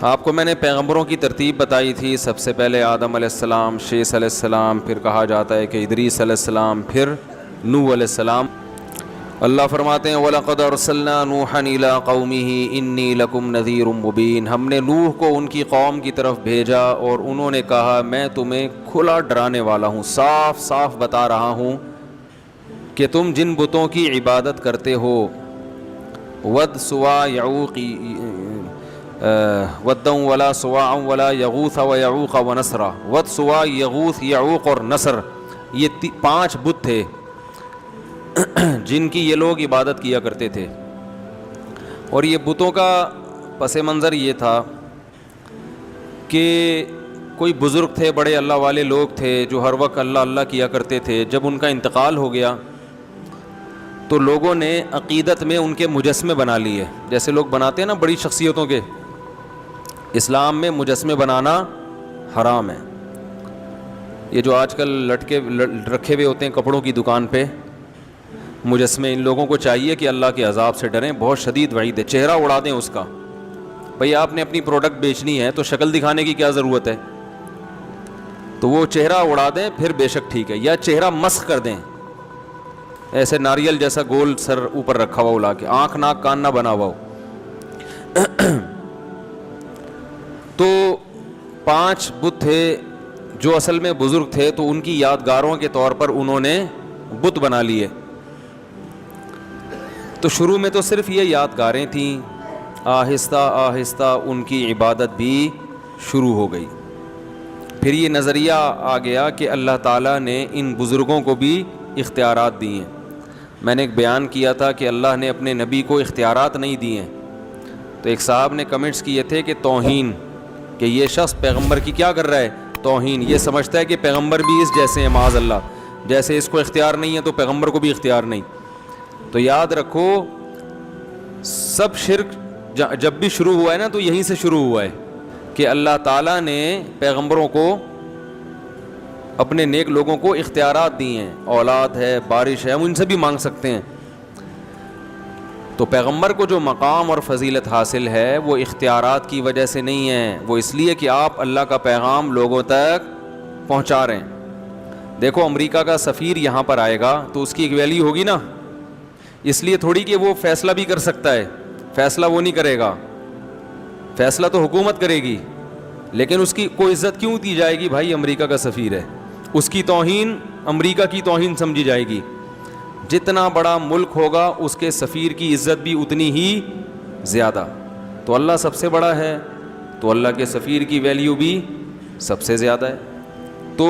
آپ کو میں نے پیغمبروں کی ترتیب بتائی تھی. سب سے پہلے آدم علیہ السلام, شیس علیہ السلام, پھر کہا جاتا ہے کہ ادریس علیہ السلام, پھر نوح علیہ السلام. اللہ فرماتے ہیں وَلَقَدْ أَرْسَلْنَا نُوحًا إِلَىٰ قَوْمِهِ إِنِّي لَكُمْ نَذِيرٌ مُّبِينٌ. ہم نے نوح کو ان کی قوم کی طرف بھیجا اور انہوں نے کہا میں تمہیں کھلا ڈرانے والا ہوں, صاف صاف بتا رہا ہوں کہ تم جن بتوں کی عبادت کرتے ہو, ود سوا یعوق ودًا ولا سواعا ولا یغوث ویعوق ونسرا. ود سوا یغوث یعوق اور نصر, یہ 5 بت تھے جن کی یہ لوگ عبادت کیا کرتے تھے. اور یہ بتوں کا پس منظر یہ تھا کہ کوئی بزرگ تھے, بڑے اللہ والے لوگ تھے جو ہر وقت اللہ اللہ کیا کرتے تھے. جب ان کا انتقال ہو گیا تو لوگوں نے عقیدت میں ان کے مجسمے بنا لیے, جیسے لوگ بناتے ہیں نا بڑی شخصیتوں کے. اسلام میں مجسمے بنانا حرام ہے. یہ جو آج کل لٹکے رکھے ہوئے ہوتے ہیں کپڑوں کی دکان پہ مجسمے, ان لوگوں کو چاہیے کہ اللہ کے عذاب سے ڈریں, بہت شدید وعید ہے. چہرہ اڑا دیں اس کا. بھئی آپ نے اپنی پروڈکٹ بیچنی ہے تو شکل دکھانے کی کیا ضرورت ہے؟ تو وہ چہرہ اڑا دیں پھر بے شک ٹھیک ہے, یا چہرہ مسخ کر دیں, ایسے ناریل جیسا گول سر اوپر رکھا ہوا اڑا کے, آنکھ ناک کان نہ بنا ہوا ہو. تو 5 بت تھے جو اصل میں بزرگ تھے, تو ان کی یادگاروں کے طور پر انہوں نے بت بنا لیے. تو شروع میں تو صرف یہ یادگاریں تھیں, آہستہ آہستہ ان کی عبادت بھی شروع ہو گئی. پھر یہ نظریہ آ گیا کہ اللہ تعالیٰ نے ان بزرگوں کو بھی اختیارات دی ہیں. میں نے ایک بیان کیا تھا کہ اللہ نے اپنے نبی کو اختیارات نہیں دیے ہیں. تو ایک صاحب نے کمنٹس کیے تھے کہ توہین, کہ یہ شخص پیغمبر کی کیا کر رہا ہے, توہین. یہ سمجھتا ہے کہ پیغمبر بھی اس جیسے ہیں, معاذ اللہ, جیسے اس کو اختیار نہیں ہے تو پیغمبر کو بھی اختیار نہیں. تو یاد رکھو سب شرک جب بھی شروع ہوا ہے نا تو یہیں سے شروع ہوا ہے کہ اللہ تعالیٰ نے پیغمبروں کو, اپنے نیک لوگوں کو اختیارات دی ہیں. اولاد ہے, بارش ہے, ہم ان سے بھی مانگ سکتے ہیں. تو پیغمبر کو جو مقام اور فضیلت حاصل ہے وہ اختیارات کی وجہ سے نہیں ہے, وہ اس لیے کہ آپ اللہ کا پیغام لوگوں تک پہنچا رہے ہیں. دیکھو امریکہ کا سفیر یہاں پر آئے گا تو اس کی ایک ویلیو ہوگی نا, اس لیے تھوڑی کہ وہ فیصلہ بھی کر سکتا ہے, فیصلہ وہ نہیں کرے گا, فیصلہ تو حکومت کرے گی, لیکن اس کی کوئی عزت کیوں دی جائے گی؟ بھائی امریکہ کا سفیر ہے, اس کی توہین امریکہ کی توہین سمجھی جائے گی. جتنا بڑا ملک ہوگا اس کے سفیر کی عزت بھی اتنی ہی زیادہ. تو اللہ سب سے بڑا ہے تو اللہ کے سفیر کی ویلیو بھی سب سے زیادہ ہے. تو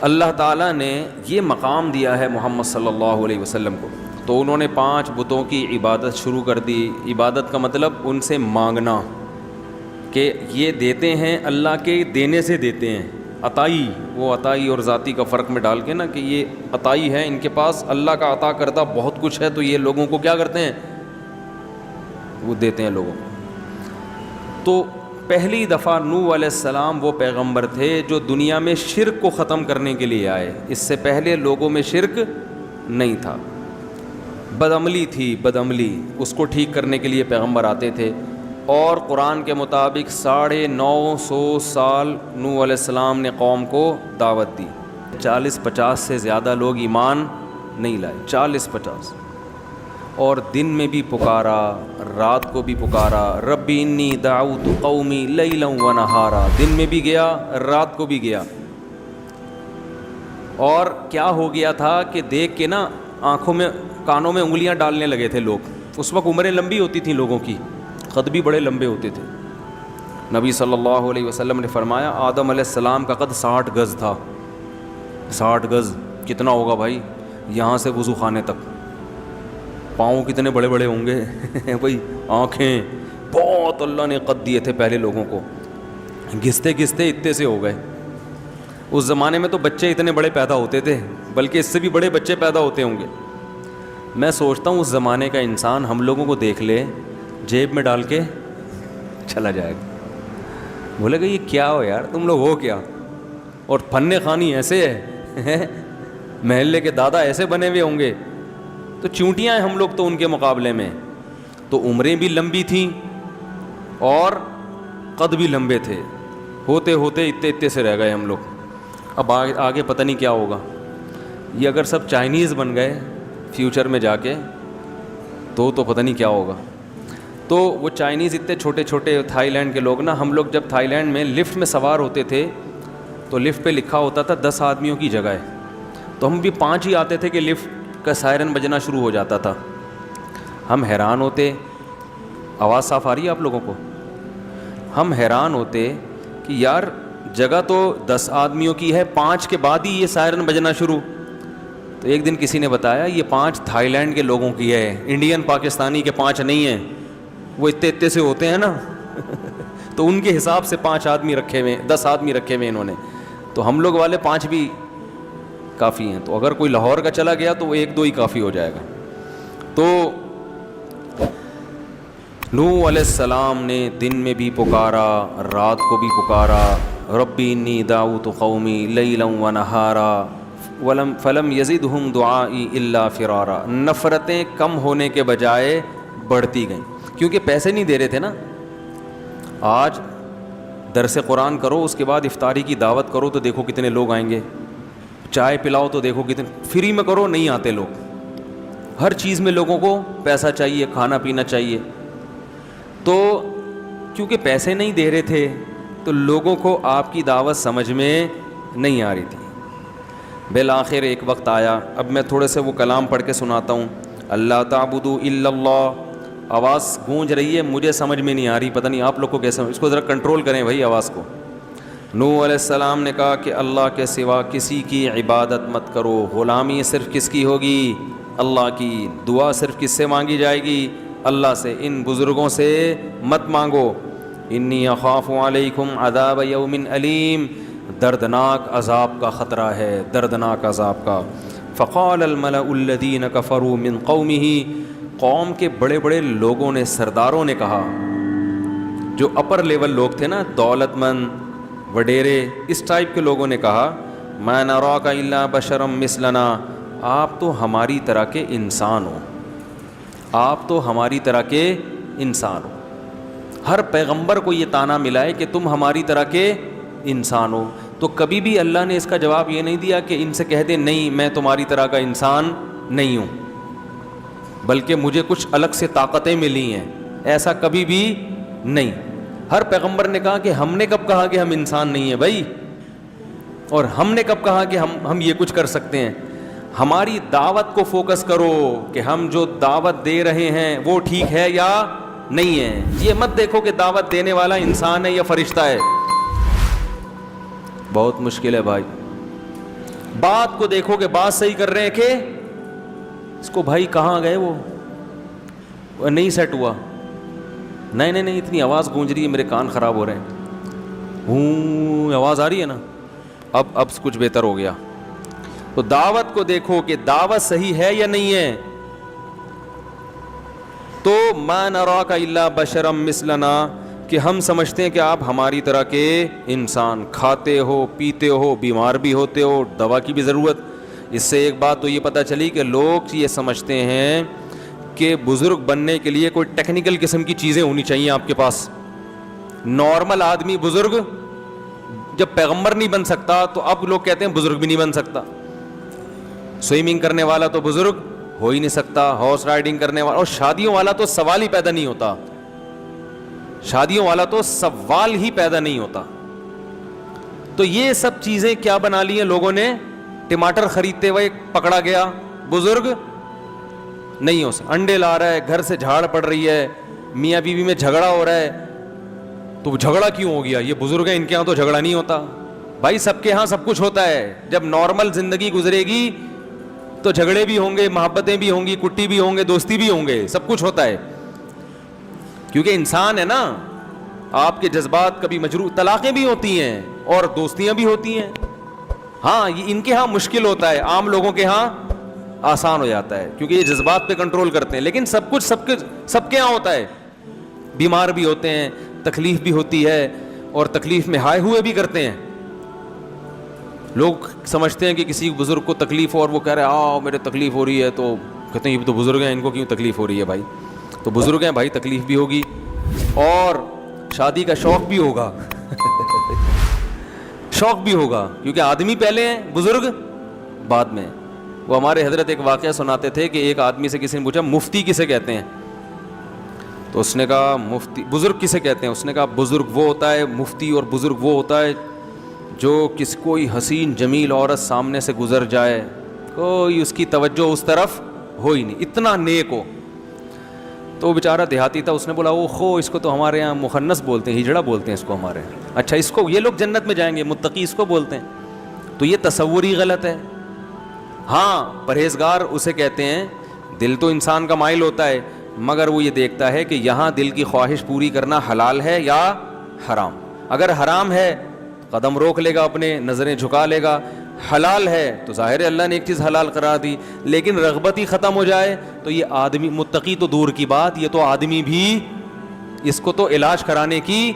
اللہ تعالیٰ نے یہ مقام دیا ہے محمد صلی اللہ علیہ وسلم کو. تو انہوں نے 5 بتوں کی عبادت شروع کر دی. عبادت کا مطلب ان سے مانگنا کہ یہ دیتے ہیں, اللہ کے دینے سے دیتے ہیں. عطائی, وہ عطائی اور ذاتی کا فرق میں ڈال کے نا کہ یہ عطائی ہے, ان کے پاس اللہ کا عطا کردہ بہت کچھ ہے, تو یہ لوگوں کو کیا کرتے ہیں, وہ دیتے ہیں لوگوں کو. تو پہلی دفعہ نوح علیہ السلام وہ پیغمبر تھے جو دنیا میں شرک کو ختم کرنے کے لیے آئے. اس سے پہلے لوگوں میں شرک نہیں تھا, بدعملی تھی, بدعملی, اس کو ٹھیک کرنے کے لیے پیغمبر آتے تھے. اور قرآن کے مطابق 950 سال نوح علیہ السلام نے قوم کو دعوت دی. 40-50 سے زیادہ لوگ ایمان نہیں لائے, 40-50. اور دن میں بھی پکارا, رات کو بھی پکارا, ربی انی دعوت قومی لیلا و نہارا. دن میں بھی گیا, رات کو بھی گیا. اور کیا ہو گیا تھا کہ دیکھ کے نا آنکھوں میں کانوں میں انگلیاں ڈالنے لگے تھے لوگ. اس وقت عمریں لمبی ہوتی تھیں لوگوں کی, قد بھی بڑے لمبے ہوتے تھے. نبی صلی اللہ علیہ وسلم نے فرمایا آدم علیہ السلام کا قد 60 گز تھا. 60 گز کتنا ہوگا بھائی, یہاں سے وضو خانے تک. پاؤں کتنے بڑے بڑے ہوں گے بھائی, آنکھیں, بہت اللہ نے قد دیے تھے پہلے لوگوں کو. گھستے گھستے اتنے سے ہو گئے. اس زمانے میں تو بچے اتنے بڑے پیدا ہوتے تھے, بلکہ اس سے بھی بڑے بچے پیدا ہوتے ہوں گے. میں سوچتا ہوں اس زمانے کا انسان ہم لوگوں کو دیکھ لے, جیب میں ڈال کے چلا جائے گا, بولے گا یہ کیا ہو یار, تم لوگ ہو کیا؟ اور فن خوانی ایسے ہے, محلے کے دادا ایسے بنے ہوئے ہوں گے. تو چونٹیاں ہیں ہم لوگ تو ان کے مقابلے میں. تو عمریں بھی لمبی تھیں اور قد بھی لمبے تھے. ہوتے ہوتے اتنے سے رہ گئے ہم لوگ. اب آگے پتہ نہیں کیا ہوگا. یہ اگر سب چائنیز بن گئے فیوچر میں جا کے تو پتہ نہیں کیا ہوگا. تو وہ چائنیز اتنے چھوٹے چھوٹے تھائی لینڈ کے لوگ نا, ہم لوگ جب تھائی لینڈ میں لفٹ میں سوار ہوتے تھے تو لفٹ پہ لکھا ہوتا تھا 10 آدمیوں کی جگہ ہے, تو ہم بھی 5 ہی آتے تھے کہ لفٹ کا سائرن بجنا شروع ہو جاتا تھا. ہم حیران ہوتے, آواز صاف آ رہی ہے آپ لوگوں کو؟ ہم حیران ہوتے کہ یار جگہ تو 10 آدمیوں کی ہے, 5 کے بعد ہی یہ سائرن بجنا شروع. تو ایک دن کسی نے بتایا یہ 5 تھائی لینڈ کے لوگوں کی ہے, انڈین پاکستانی کے 5 نہیں ہیں, وہ اتنے سے ہوتے ہیں نا تو ان کے حساب سے 5 آدمی رکھے ہوئے, 10 آدمی رکھے ہوئے انہوں نے. تو ہم لوگ والے 5 بھی کافی ہیں. تو اگر کوئی لاہور کا چلا گیا تو وہ 1-2 ہی کافی ہو جائے گا. تو نوح علیہ السلام نے دن میں بھی پکارا, رات کو بھی پکارا, ربی انی دعوت قومی لیلا ونہارا فلم یزدہم دعائی الا فرارا. نفرتیں کم ہونے کے بجائے بڑھتی گئیں, کیونکہ پیسے نہیں دے رہے تھے نا. آج درس قرآن کرو, اس کے بعد افطاری کی دعوت کرو تو دیکھو کتنے لوگ آئیں گے. چائے پلاؤ تو دیکھو کتنے, فری میں کرو نہیں آتے لوگ. ہر چیز میں لوگوں کو پیسہ چاہیے, کھانا پینا چاہیے. تو کیونکہ پیسے نہیں دے رہے تھے تو لوگوں کو آپ کی دعوت سمجھ میں نہیں آ رہی تھی. بالآخر ایک وقت آیا, اب میں تھوڑے سے وہ کلام پڑھ کے سناتا ہوں. اللہ تعبدوا الا اللہ, آواز گونج رہی ہے, مجھے سمجھ میں نہیں آ رہی, پتہ نہیں آپ لوگ کو کیسے, اس کو ذرا کنٹرول کریں بھائی آواز کو. نوح علیہ السلام نے کہا کہ اللہ کے سوا کسی کی عبادت مت کرو, غلامی صرف کس کی ہوگی؟ اللہ کی. دعا صرف کس سے مانگی جائے گی؟ اللہ سے. ان بزرگوں سے مت مانگو. انی اخاف علیکم عذاب یوم علیم, دردناک عذاب کا خطرہ ہے, دردناک عذاب کا. فقال الملأ الذین کفروا من قومہ, قوم کے بڑے بڑے لوگوں نے, سرداروں نے کہا, جو اپر لیول لوگ تھے نا, دولت مند وڈیرے اس ٹائپ کے لوگوں نے کہا, ما نراک الا بشرا مثلنا, آپ تو ہماری طرح کے انسان ہو, آپ تو ہماری طرح کے انسان ہو. ہر پیغمبر کو یہ طعنہ ملا ہے کہ تم ہماری طرح کے انسان ہو. تو کبھی بھی اللہ نے اس کا جواب یہ نہیں دیا کہ ان سے کہہ دیں نہیں میں تمہاری طرح کا انسان نہیں ہوں, بلکہ مجھے کچھ الگ سے طاقتیں ملی ہیں, ایسا کبھی بھی نہیں. ہر پیغمبر نے کہا کہ ہم نے کب کہا کہ ہم انسان نہیں ہیں بھائی, اور ہم نے کب کہا کہ ہم یہ کچھ کر سکتے ہیں. ہماری دعوت کو فوکس کرو کہ ہم جو دعوت دے رہے ہیں وہ ٹھیک ہے یا نہیں ہے. یہ مت دیکھو کہ دعوت دینے والا انسان ہے یا فرشتہ ہے, بہت مشکل ہے بھائی. بات کو دیکھو کہ بات صحیح کر رہے ہیں کہ اس کو بھائی کہاں گئے, وہ نہیں سیٹ ہوا. نہیں اتنی آواز گونج رہی ہے, میرے کان خراب ہو رہے ہیں. آواز آ رہی ہے نا, اب کچھ بہتر ہو گیا. تو دعوت کو دیکھو کہ دعوت صحیح ہے یا نہیں ہے. تو ما نراک الا بشرا مثلنا, کہ ہم سمجھتے ہیں کہ آپ ہماری طرح کے انسان, کھاتے ہو پیتے ہو, بیمار بھی ہوتے ہو, دوا کی بھی ضرورت. اس سے ایک بات تو یہ پتہ چلی کہ لوگ یہ سمجھتے ہیں کہ بزرگ بننے کے لیے کوئی ٹیکنیکل قسم کی چیزیں ہونی چاہیے آپ کے پاس. نارمل آدمی بزرگ جب پیغمبر نہیں بن سکتا تو اب لوگ کہتے ہیں بزرگ بھی نہیں بن سکتا. سوئمنگ کرنے والا تو بزرگ ہو ہی نہیں سکتا, ہارس رائڈنگ کرنے والا, اور شادیوں والا تو سوال ہی پیدا نہیں ہوتا, شادیوں والا تو سوال ہی پیدا نہیں ہوتا. تو یہ سب چیزیں کیا بنا لی ہیں لوگوں نے, ٹماٹر خریدتے ہوئے پکڑا گیا بزرگ نہیں ہو سکتا. انڈے لا رہا ہے, گھر سے جھاڑ پڑ رہی ہے, میاں بیوی میں جھگڑا ہو رہا ہے, تو جھگڑا کیوں ہو گیا, یہ بزرگ ہیں ان کے ہاں تو جھگڑا نہیں ہوتا. بھائی سب کے ہاں سب کچھ ہوتا ہے, جب نارمل زندگی گزرے گی تو جھگڑے بھی ہوں گے, محبتیں بھی ہوں گی, کٹی بھی ہوں گے, دوستی بھی ہوں گے, سب کچھ ہوتا ہے, کیونکہ انسان ہے نا. آپ کے جذبات کبھی مجروح, طلاقیں بھی ہوتی ہیں اور دوستیاں بھی ہوتی ہیں. ہاں یہ ان کے ہاں مشکل ہوتا ہے, عام لوگوں کے ہاں آسان ہو جاتا ہے کیونکہ یہ جذبات پہ کنٹرول کرتے ہیں. لیکن سب کچھ سب کے ہاں ہوتا ہے. بیمار بھی ہوتے ہیں, تکلیف بھی ہوتی ہے, اور تکلیف میں ہائے ہوئے بھی کرتے ہیں. لوگ سمجھتے ہیں کہ کسی بزرگ کو تکلیف ہو اور وہ کہہ رہے ہیں آؤ میرے تکلیف ہو رہی ہے, تو کہتے ہیں یہ تو بزرگ ہیں ان کو کیوں تکلیف ہو رہی ہے بھائی. تو بزرگ ہیں بھائی, تکلیف بھی ہوگی اور شادی کا شوق بھی ہوگا شوق بھی ہوگا, کیونکہ آدمی پہلے ہیں, بزرگ بعد میں. وہ ہمارے حضرت ایک واقعہ سناتے تھے کہ ایک آدمی سے کسی نے پوچھا مفتی کسے کہتے ہیں, تو اس نے کہا مفتی, بزرگ کسے کہتے ہیں؟ اس نے کہا بزرگ وہ ہوتا ہے, مفتی اور بزرگ وہ ہوتا ہے جو کوئی حسین جمیل عورت سامنے سے گزر جائے, کوئی اس کی توجہ اس طرف ہو ہی نہیں, اتنا نیک ہو. تو وہ بیچارہ دیہاتی تھا, اس نے بولا او خو, اس کو تو ہمارے یہاں مخنث بولتے ہیں, ہجڑا بولتے ہیں اس کو ہمارے یہاں. اچھا, اس کو یہ لوگ جنت میں جائیں گے, متقی اس کو بولتے ہیں. تو یہ تصور ہی غلط ہے. ہاں, پرہیزگار اسے کہتے ہیں, دل تو انسان کا مائل ہوتا ہے, مگر وہ یہ دیکھتا ہے کہ یہاں دل کی خواہش پوری کرنا حلال ہے یا حرام. اگر حرام ہے قدم روک لے گا, اپنے نظریں جھکا لے گا. حلال ہے تو ظاہر ہے اللہ نے ایک چیز حلال قرار دی, لیکن رغبت ہی ختم ہو جائے تو یہ آدمی, متقی تو دور کی بات, یہ تو آدمی بھی, اس کو تو علاج کرانے کی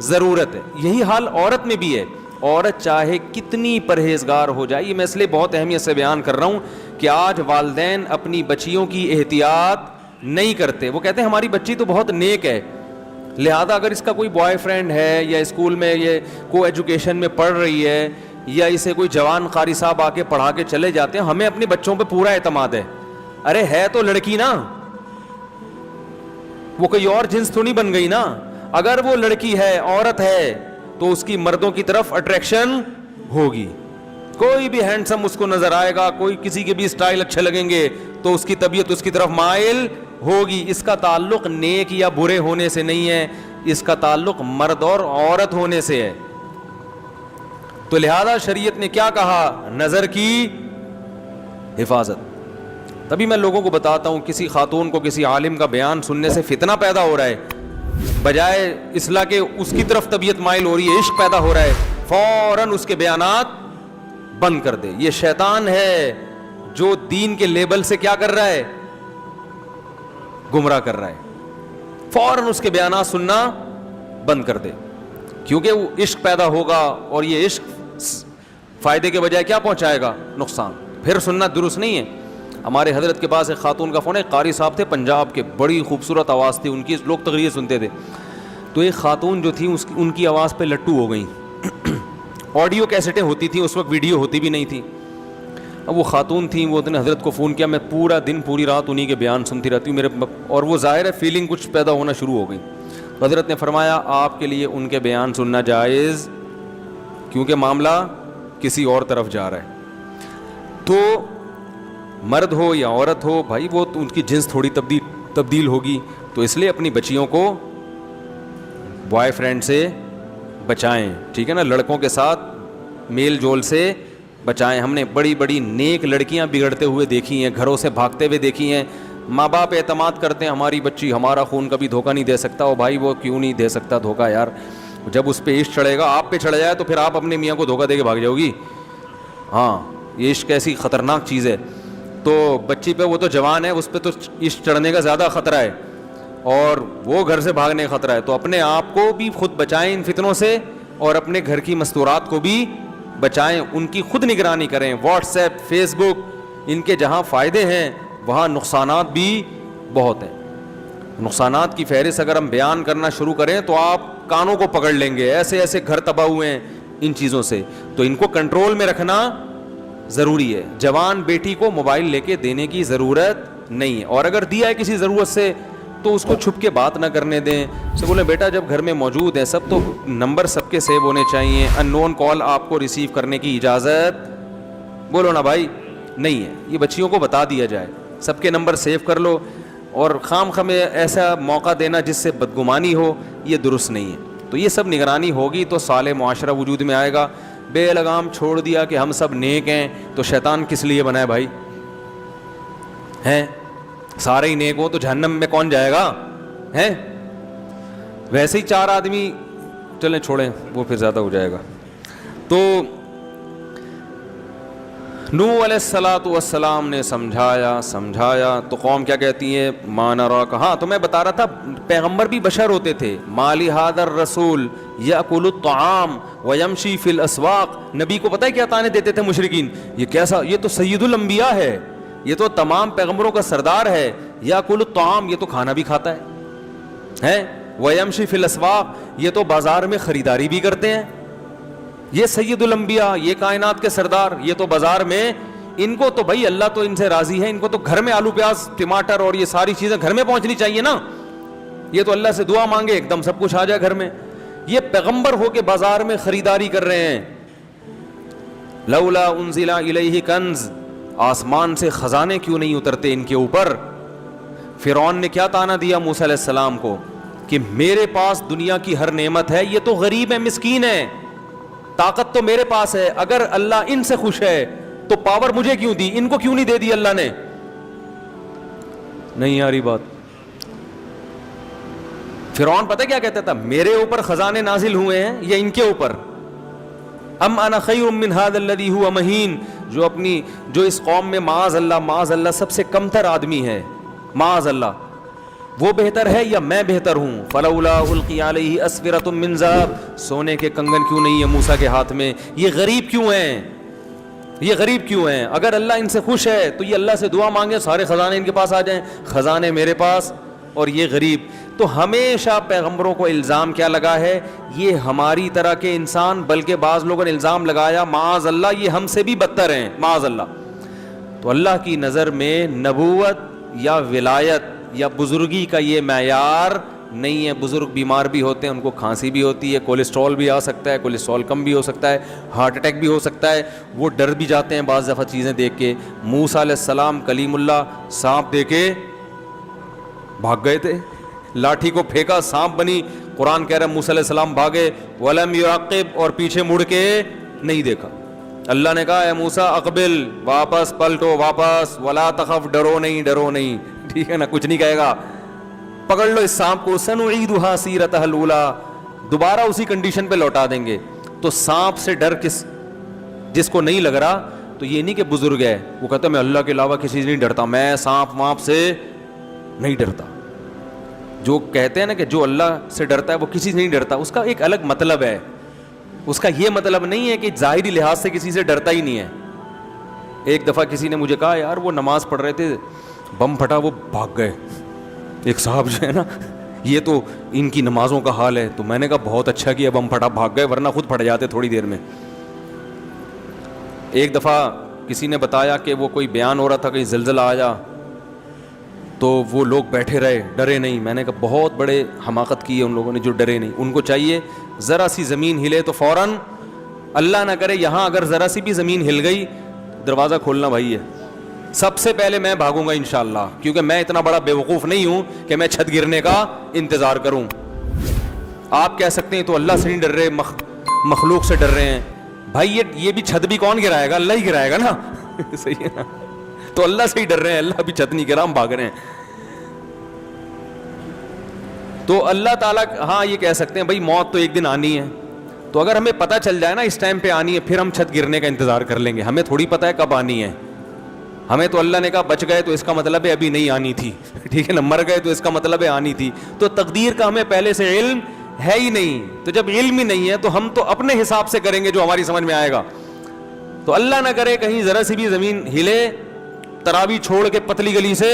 ضرورت ہے. یہی حال عورت میں بھی ہے. عورت چاہے کتنی پرہیزگار ہو جائے, یہ میں اس لیے بہت اہمیت سے بیان کر رہا ہوں کہ آج والدین اپنی بچیوں کی احتیاط نہیں کرتے. وہ کہتے ہیں ہماری بچی تو بہت نیک ہے, لہذا اگر اس کا کوئی بوائے فرینڈ ہے یا اسکول میں یہ کو ایجوکیشن میں پڑھ رہی ہے یا اسے کوئی جوان قاری صاحب آ کے پڑھا کے چلے جاتے ہیں, ہمیں اپنے بچوں پہ پورا اعتماد ہے. ارے ہے تو لڑکی نا, وہ کوئی اور جنس تو نہیں بن گئی نا. اگر وہ لڑکی ہے, عورت ہے, تو اس کی مردوں کی طرف اٹریکشن ہوگی. کوئی بھی ہینڈسم اس کو نظر آئے گا, کوئی کسی کے بھی اسٹائل اچھے لگیں گے تو اس کی طبیعت اس کی طرف مائل ہوگی. اس کا تعلق نیک یا برے ہونے سے نہیں ہے, اس کا تعلق مرد اور عورت ہونے سے ہے. تو لہذا شریعت نے کیا کہا؟ نظر کی حفاظت. تبھی میں لوگوں کو بتاتا ہوں, کسی خاتون کو کسی عالم کا بیان سننے سے فتنہ پیدا ہو رہا ہے, بجائے اصلاح کے اس کی طرف طبیعت مائل ہو رہی ہے, عشق پیدا ہو رہا ہے, فوراً اس کے بیانات بند کر دے. یہ شیطان ہے جو دین کے لیبل سے کیا کر رہا ہے؟ گمراہ کر رہا ہے. فوراً اس کے بیانات سننا بند کر دے, کیونکہ وہ عشق پیدا ہوگا اور یہ عشق فائدے کے بجائے کیا پہنچائے گا؟ نقصان. پھر سننا درست نہیں ہے. ہمارے حضرت کے پاس ایک خاتون کا فون ہے, قاری صاحب تھے پنجاب کے, بڑی خوبصورت آواز تھی ان کی, لوگ تقریر سنتے تھے. تو ایک خاتون جو تھی ان کی آواز پہ لٹو ہو گئیں. آڈیو کیسٹیں ہوتی تھیں اس وقت, ویڈیو ہوتی بھی نہیں تھی. اب وہ خاتون تھیں, وہ نے حضرت کو فون کیا, میں پورا دن پوری رات انہی کے بیان سنتی رہتی ہوں میرے, اور وہ ظاہر ہے فیلنگ کچھ پیدا ہونا شروع ہو گئی. حضرت نے فرمایا آپ کے لیے ان کے بیان سننا جائز, کیونکہ معاملہ کسی اور طرف جا رہا ہے. تو مرد ہو یا عورت ہو بھائی, وہ ان کی جنس تھوڑی تبدیل ہوگی, تو اس لیے اپنی بچیوں کو بوائے فرینڈ سے بچائیں, ٹھیک ہے نا, لڑکوں کے ساتھ میل جول سے بچائیں. ہم نے بڑی بڑی نیک لڑکیاں بگڑتے ہوئے دیکھی ہیں, گھروں سے بھاگتے ہوئے دیکھی ہیں. ماں باپ اعتماد کرتے ہیں ہماری بچی ہمارا خون کبھی دھوکہ نہیں دے سکتا. او بھائی وہ کیوں نہیں دے سکتا دھوکہ یار, جب اس پہ عشق چڑھے گا, آپ پہ چڑھ جائے تو پھر آپ اپنے میاں کو دھوکہ دے کے بھاگ جاؤ گی. ہاں, یہ عشق ایسی خطرناک چیز ہے. تو بچی پہ, وہ تو جوان ہے, اس پہ تو عشق چڑھنے کا زیادہ خطرہ ہے اور وہ گھر سے بھاگنے کا خطرہ ہے. تو اپنے آپ کو بھی خود بچائیں ان فتنوں سے, اور اپنے گھر کی مستورات کو بھی بچائیں, ان کی خود نگرانی کریں. واٹس ایپ, فیس بک, ان کے جہاں فائدے ہیں وہاں نقصانات بھی بہت ہیں. نقصانات کی فہرست اگر ہم بیان کرنا شروع کریں تو آپ کانوں کو پکڑ لیں گے. ایسے ایسے گھر تباہ ہوئے ہیں ان چیزوں سے, تو ان کو کنٹرول میں رکھنا ضروری ہے. جوان بیٹی کو موبائل لے کے دینے کی ضرورت نہیں ہے, اور اگر دیا ہے کسی ضرورت سے تو اس کو چھپ کے بات نہ کرنے دیں. سے بولے بیٹا جب گھر میں موجود ہیں سب, تو نمبر سب کے سیو ہونے چاہیے. ان نون کال آپ کو ریسیو کرنے کی اجازت, بولو نا بھائی, نہیں ہے. یہ بچیوں کو بتا دیا جائے, سب کے نمبر سیو کر لو, اور خام خامے ایسا موقع دینا جس سے بدگمانی ہو, یہ درست نہیں ہے. تو یہ سب نگرانی ہوگی تو صالح معاشرہ وجود میں آئے گا. بے لگام چھوڑ دیا کہ ہم سب نیک ہیں, تو شیطان کس لیے بنا ہے بھائی؟ ہیں سارے ہی نیک ہو تو جہنم میں کون جائے گا؟ ہیں ویسے ہی 4 آدمی, چلیں چھوڑیں وہ پھر زیادہ ہو جائے گا. تو نوح علیہ الصلاۃ والسلام نے سمجھایا تو قوم کیا کہتی ہے؟ ما نراک. ہاں تو میں بتا رہا تھا پیغمبر بھی بشر ہوتے تھے. مالی ھذا الرسول یاکل الطعام ویمشی فی الاسواق. نبی کو پتہ ہے کیا تانے دیتے تھے مشرکین؟ یہ کیسا, یہ تو سید الانبیاء ہے, یہ تو تمام پیغمبروں کا سردار ہے, یاکل الطعام، یہ تو کھانا بھی کھاتا ہے، ویمشی فی الاسواق، یہ تو بازار میں خریداری بھی کرتے ہیں، یہ سید الانبیاء، یہ کائنات کے سردار، یہ تو بازار میں، ان کو تو بھائی اللہ تو ان سے راضی ہے، ان کو تو گھر میں آلو پیاز ٹماٹر اور یہ ساری چیزیں گھر میں پہنچنی چاہیے نا، یہ تو اللہ سے دعا مانگے ایک دم سب کچھ آ جائے گھر میں، یہ پیغمبر ہو کے بازار میں خریداری کر رہے ہیں. لولا انزل الیہ کنز، آسمان سے خزانے کیوں نہیں اترتے ان کے اوپر؟ فرعون نے کیا طعنہ دیا موسیٰ علیہ السلام کو کہ میرے پاس دنیا کی ہر نعمت ہے، یہ تو غریب ہے، مسکین ہے، طاقت تو میرے پاس ہے، اگر اللہ ان سے خوش ہے تو پاور مجھے کیوں دی، ان کو کیوں نہیں دے دی اللہ نے؟ نہیں آ رہی بات. فرعون پتہ کیا کہتا تھا؟ میرے اوپر خزانے نازل ہوئے ہیں یا ان کے اوپر؟ ام انا خیر من ھذا الذی ھو مہین، جو اس قوم میں معاذ اللہ سب سے کمتر آدمی ہے، معاذ اللہ، وہ بہتر ہے یا میں بہتر ہوں؟ فلولا القی علیہ اسورۃ من ذہب، سونے کے کنگن کیوں نہیں ہے موسیٰ کے ہاتھ میں؟ یہ غریب کیوں ہیں؟ یہ غریب کیوں ہیں؟ اگر اللہ ان سے خوش ہے تو یہ اللہ سے دعا مانگے سارے خزانے ان کے پاس آ جائیں، خزانے میرے پاس اور یہ غریب. تو ہمیشہ پیغمبروں کو الزام کیا لگا ہے؟ یہ ہماری طرح کے انسان، بلکہ بعض لوگوں نے الزام لگایا معاذ اللہ یہ ہم سے بھی بدتر ہیں، معاذ اللہ. تو اللہ کی نظر میں نبوت یا ولایت یا بزرگی کا یہ معیار نہیں ہے. بزرگ بیمار بھی ہوتے ہیں، ان کو کھانسی بھی ہوتی ہے، کولیسٹرول بھی آ سکتا ہے، کولیسٹرول کم بھی ہو سکتا ہے، ہارٹ اٹیک بھی ہو سکتا ہے، وہ ڈر بھی جاتے ہیں بعض دفعہ چیزیں دیکھ کے. موسیٰ علیہ السلام کلیم اللہ سانپ دے کے بھاگ گئے تھے، لاٹھی کو پھینکا سانپ بنی، قرآن کہہ رہا ہے موسیٰ علیہ السلام بھاگے، ولم یعقب، اور پیچھے مڑ کے نہیں دیکھا. اللہ نے کہا اے موسیٰ اقبل، واپس پلٹو، واپس، ولا تخف، ڈرو نہیں، ٹھیک ہے نا، کچھ نہیں کہے گا، پکڑ لو اس سانپ کو، سنعیدھا سیرتھا الاولی، دوبارہ اسی کنڈیشن پہ لوٹا دیں گے. تو سانپ سے ڈر جس کو نہیں لگ رہا، تو یہ نہیں کہ بزرگ ہے وہ کہتا میں اللہ کے علاوہ کسی سے نہیں ڈرتا، میں سانپ وانپ سے نہیں ڈرتا. جو کہتے ہیں نا کہ جو اللہ سے ڈرتا ہے وہ کسی سے نہیں ڈرتا، اس کا ایک الگ مطلب ہے. اس کا یہ مطلب نہیں ہے کہ ظاہری لحاظ سے کسی سے ڈرتا ہی نہیں ہے. ایک دفعہ کسی نے مجھے کہا یار وہ نماز پڑھ رہے تھے، بم پھٹا، وہ بھاگ گئے. ایک صاحب جو ہے نا، یہ تو ان کی نمازوں کا حال ہے. تو میں نے کہا بہت اچھا کیا بم پھٹا، بھاگ گئے، ورنہ خود پھٹ جاتے تھوڑی دیر میں. ایک دفعہ کسی نے بتایا کہ وہ کوئی بیان ہو رہا تھا کہیں زلزلہ آیا، تو وہ لوگ بیٹھے رہے، ڈرے نہیں. میں نے کہا بہت بڑے حماقت کی ہے ان لوگوں نے جو ڈرے نہیں. ان کو چاہیے ذرا سی زمین ہلے تو فوراً، اللہ نہ کرے یہاں اگر ذرا سی بھی زمین ہل گئی، دروازہ کھولنا بھائی ہے، سب سے پہلے میں بھاگوں گا انشاءاللہ، کیونکہ میں اتنا بڑا بیوقوف نہیں ہوں کہ میں چھت گرنے کا انتظار کروں. آپ کہہ سکتے ہیں تو اللہ سے نہیں ڈر رہے، مخلوق سے ڈر رہے ہیں. بھائی یہ بھی چھت بھی کون گرائے گا؟ اللہ ہی گرائے گا نا. صحیح ہے نا؟ تو اللہ سے ہی ڈر رہے ہیں، اللہ بھی چھت نہیں گرا، ہم بھاگ رہے ہیں. تو اللہ تعالیٰ ہاں یہ کہہ سکتے ہیں بھائی موت تو ایک دن آنی ہے، تو اگر ہمیں پتہ چل جائے نا اس ٹائم پہ آنی ہے، پھر ہم چھت گرنے کا انتظار کر لیں گے. ہمیں تھوڑی پتہ ہے کب آنی ہے. ہمیں تو اللہ نے کہا بچ گئے تو اس کا مطلب ہے ابھی نہیں آنی تھی، ٹھیک ہے نا، مر گئے تو اس کا مطلب ہے آنی تھی. تو تقدیر کا ہمیں پہلے سے علم ہے ہی نہیں. تو جب علم ہی نہیں ہے تو ہم تو اپنے حساب سے کریں گے جو ہماری سمجھ میں آئے گا. تو اللہ نہ کرے کہیں ذرا سی بھی زمین ہلے، تراویح چھوڑ کے پتلی گلی سے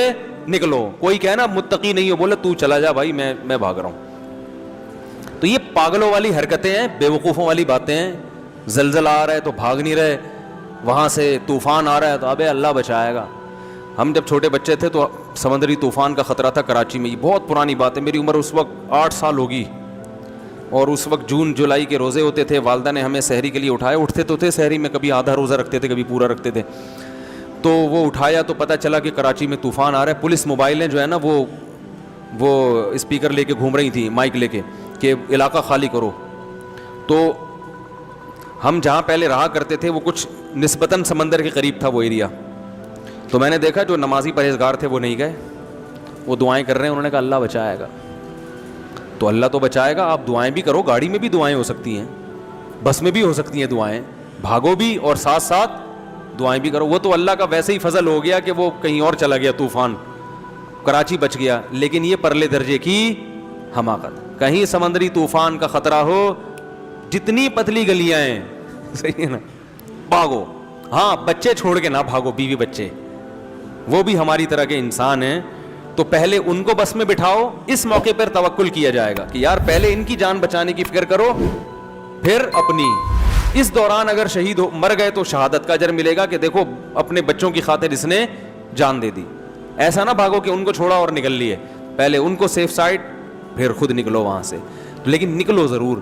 نکلو، کوئی کہنا متقی نہیں ہو، بولے تو چلا جا بھائی میں بھاگ رہا ہوں. تو یہ پاگلوں والی حرکتیں ہیں، بیوقوفوں والی باتیں ہیں. زلزلہ آ رہا ہے تو بھاگ نہیں رہے، وہاں سے طوفان آ رہا ہے تو ابے اللہ بچائے گا. ہم جب چھوٹے بچے تھے تو سمندری طوفان کا خطرہ تھا کراچی میں. یہ بہت پرانی بات ہے، میری عمر اس وقت 8 سال ہوگی، اور اس وقت جون جولائی کے روزے ہوتے تھے. والدہ نے ہمیں سحری کے لیے اٹھایا، اٹھتے تو تھے سحری میں، کبھی آدھا روزہ رکھتے تھے کبھی پورا رکھتے تھے. تو وہ اٹھایا تو پتہ چلا کہ کراچی میں طوفان آ رہا ہے. پولیس موبائلیں جو ہے نا وہ اسپیکر لے کے گھوم رہی تھیں، مائک لے کے، کہ علاقہ خالی کرو. تو ہم جہاں پہلے رہا کرتے تھے وہ کچھ نسبتاً سمندر کے قریب تھا وہ ایریا. تو میں نے دیکھا جو نمازی پرہیزگار تھے وہ نہیں گئے، وہ دعائیں کر رہے ہیں. انہوں نے کہا اللہ بچائے گا. تو اللہ تو بچائے گا، آپ دعائیں بھی کرو. گاڑی میں بھی دعائیں ہو سکتی ہیں، بس میں بھی ہو سکتی ہیں دعائیں، بھاگو بھی اور ساتھ ساتھ دعائیں بھی کرو. وہ تو اللہ کا ویسے ہی فضل ہو گیا کہ وہ کہیں اور چلا گیا طوفان، کراچی بچ گیا. لیکن یہ پرلے درجے کی حماقت. کہیں سمندری طوفان کا خطرہ ہو، جتنی پتلی گلیاں ہیں، صحیح ہے نا، بھاگو. ہاں بچے چھوڑ کے نہ بھاگو، بیوی بچے، وہ بھی ہماری طرح کے انسان ہیں. تو پہلے ان کو بس میں بٹھاؤ. اس موقع پر توکل کیا جائے گا کہ یار پہلے ان کی جان بچانے کی فکر کرو پھر اپنی. اس دوران اگر شہید مر گئے تو شہادت کا اجر ملے گا کہ دیکھو اپنے بچوں کی خاطر اس نے جان دے دی. ایسا نہ بھاگو کہ ان کو چھوڑا اور نکل لیے, پہلے ان کو سیف سائڈ پھر خود نکلو وہاں سے, لیکن نکلو ضرور.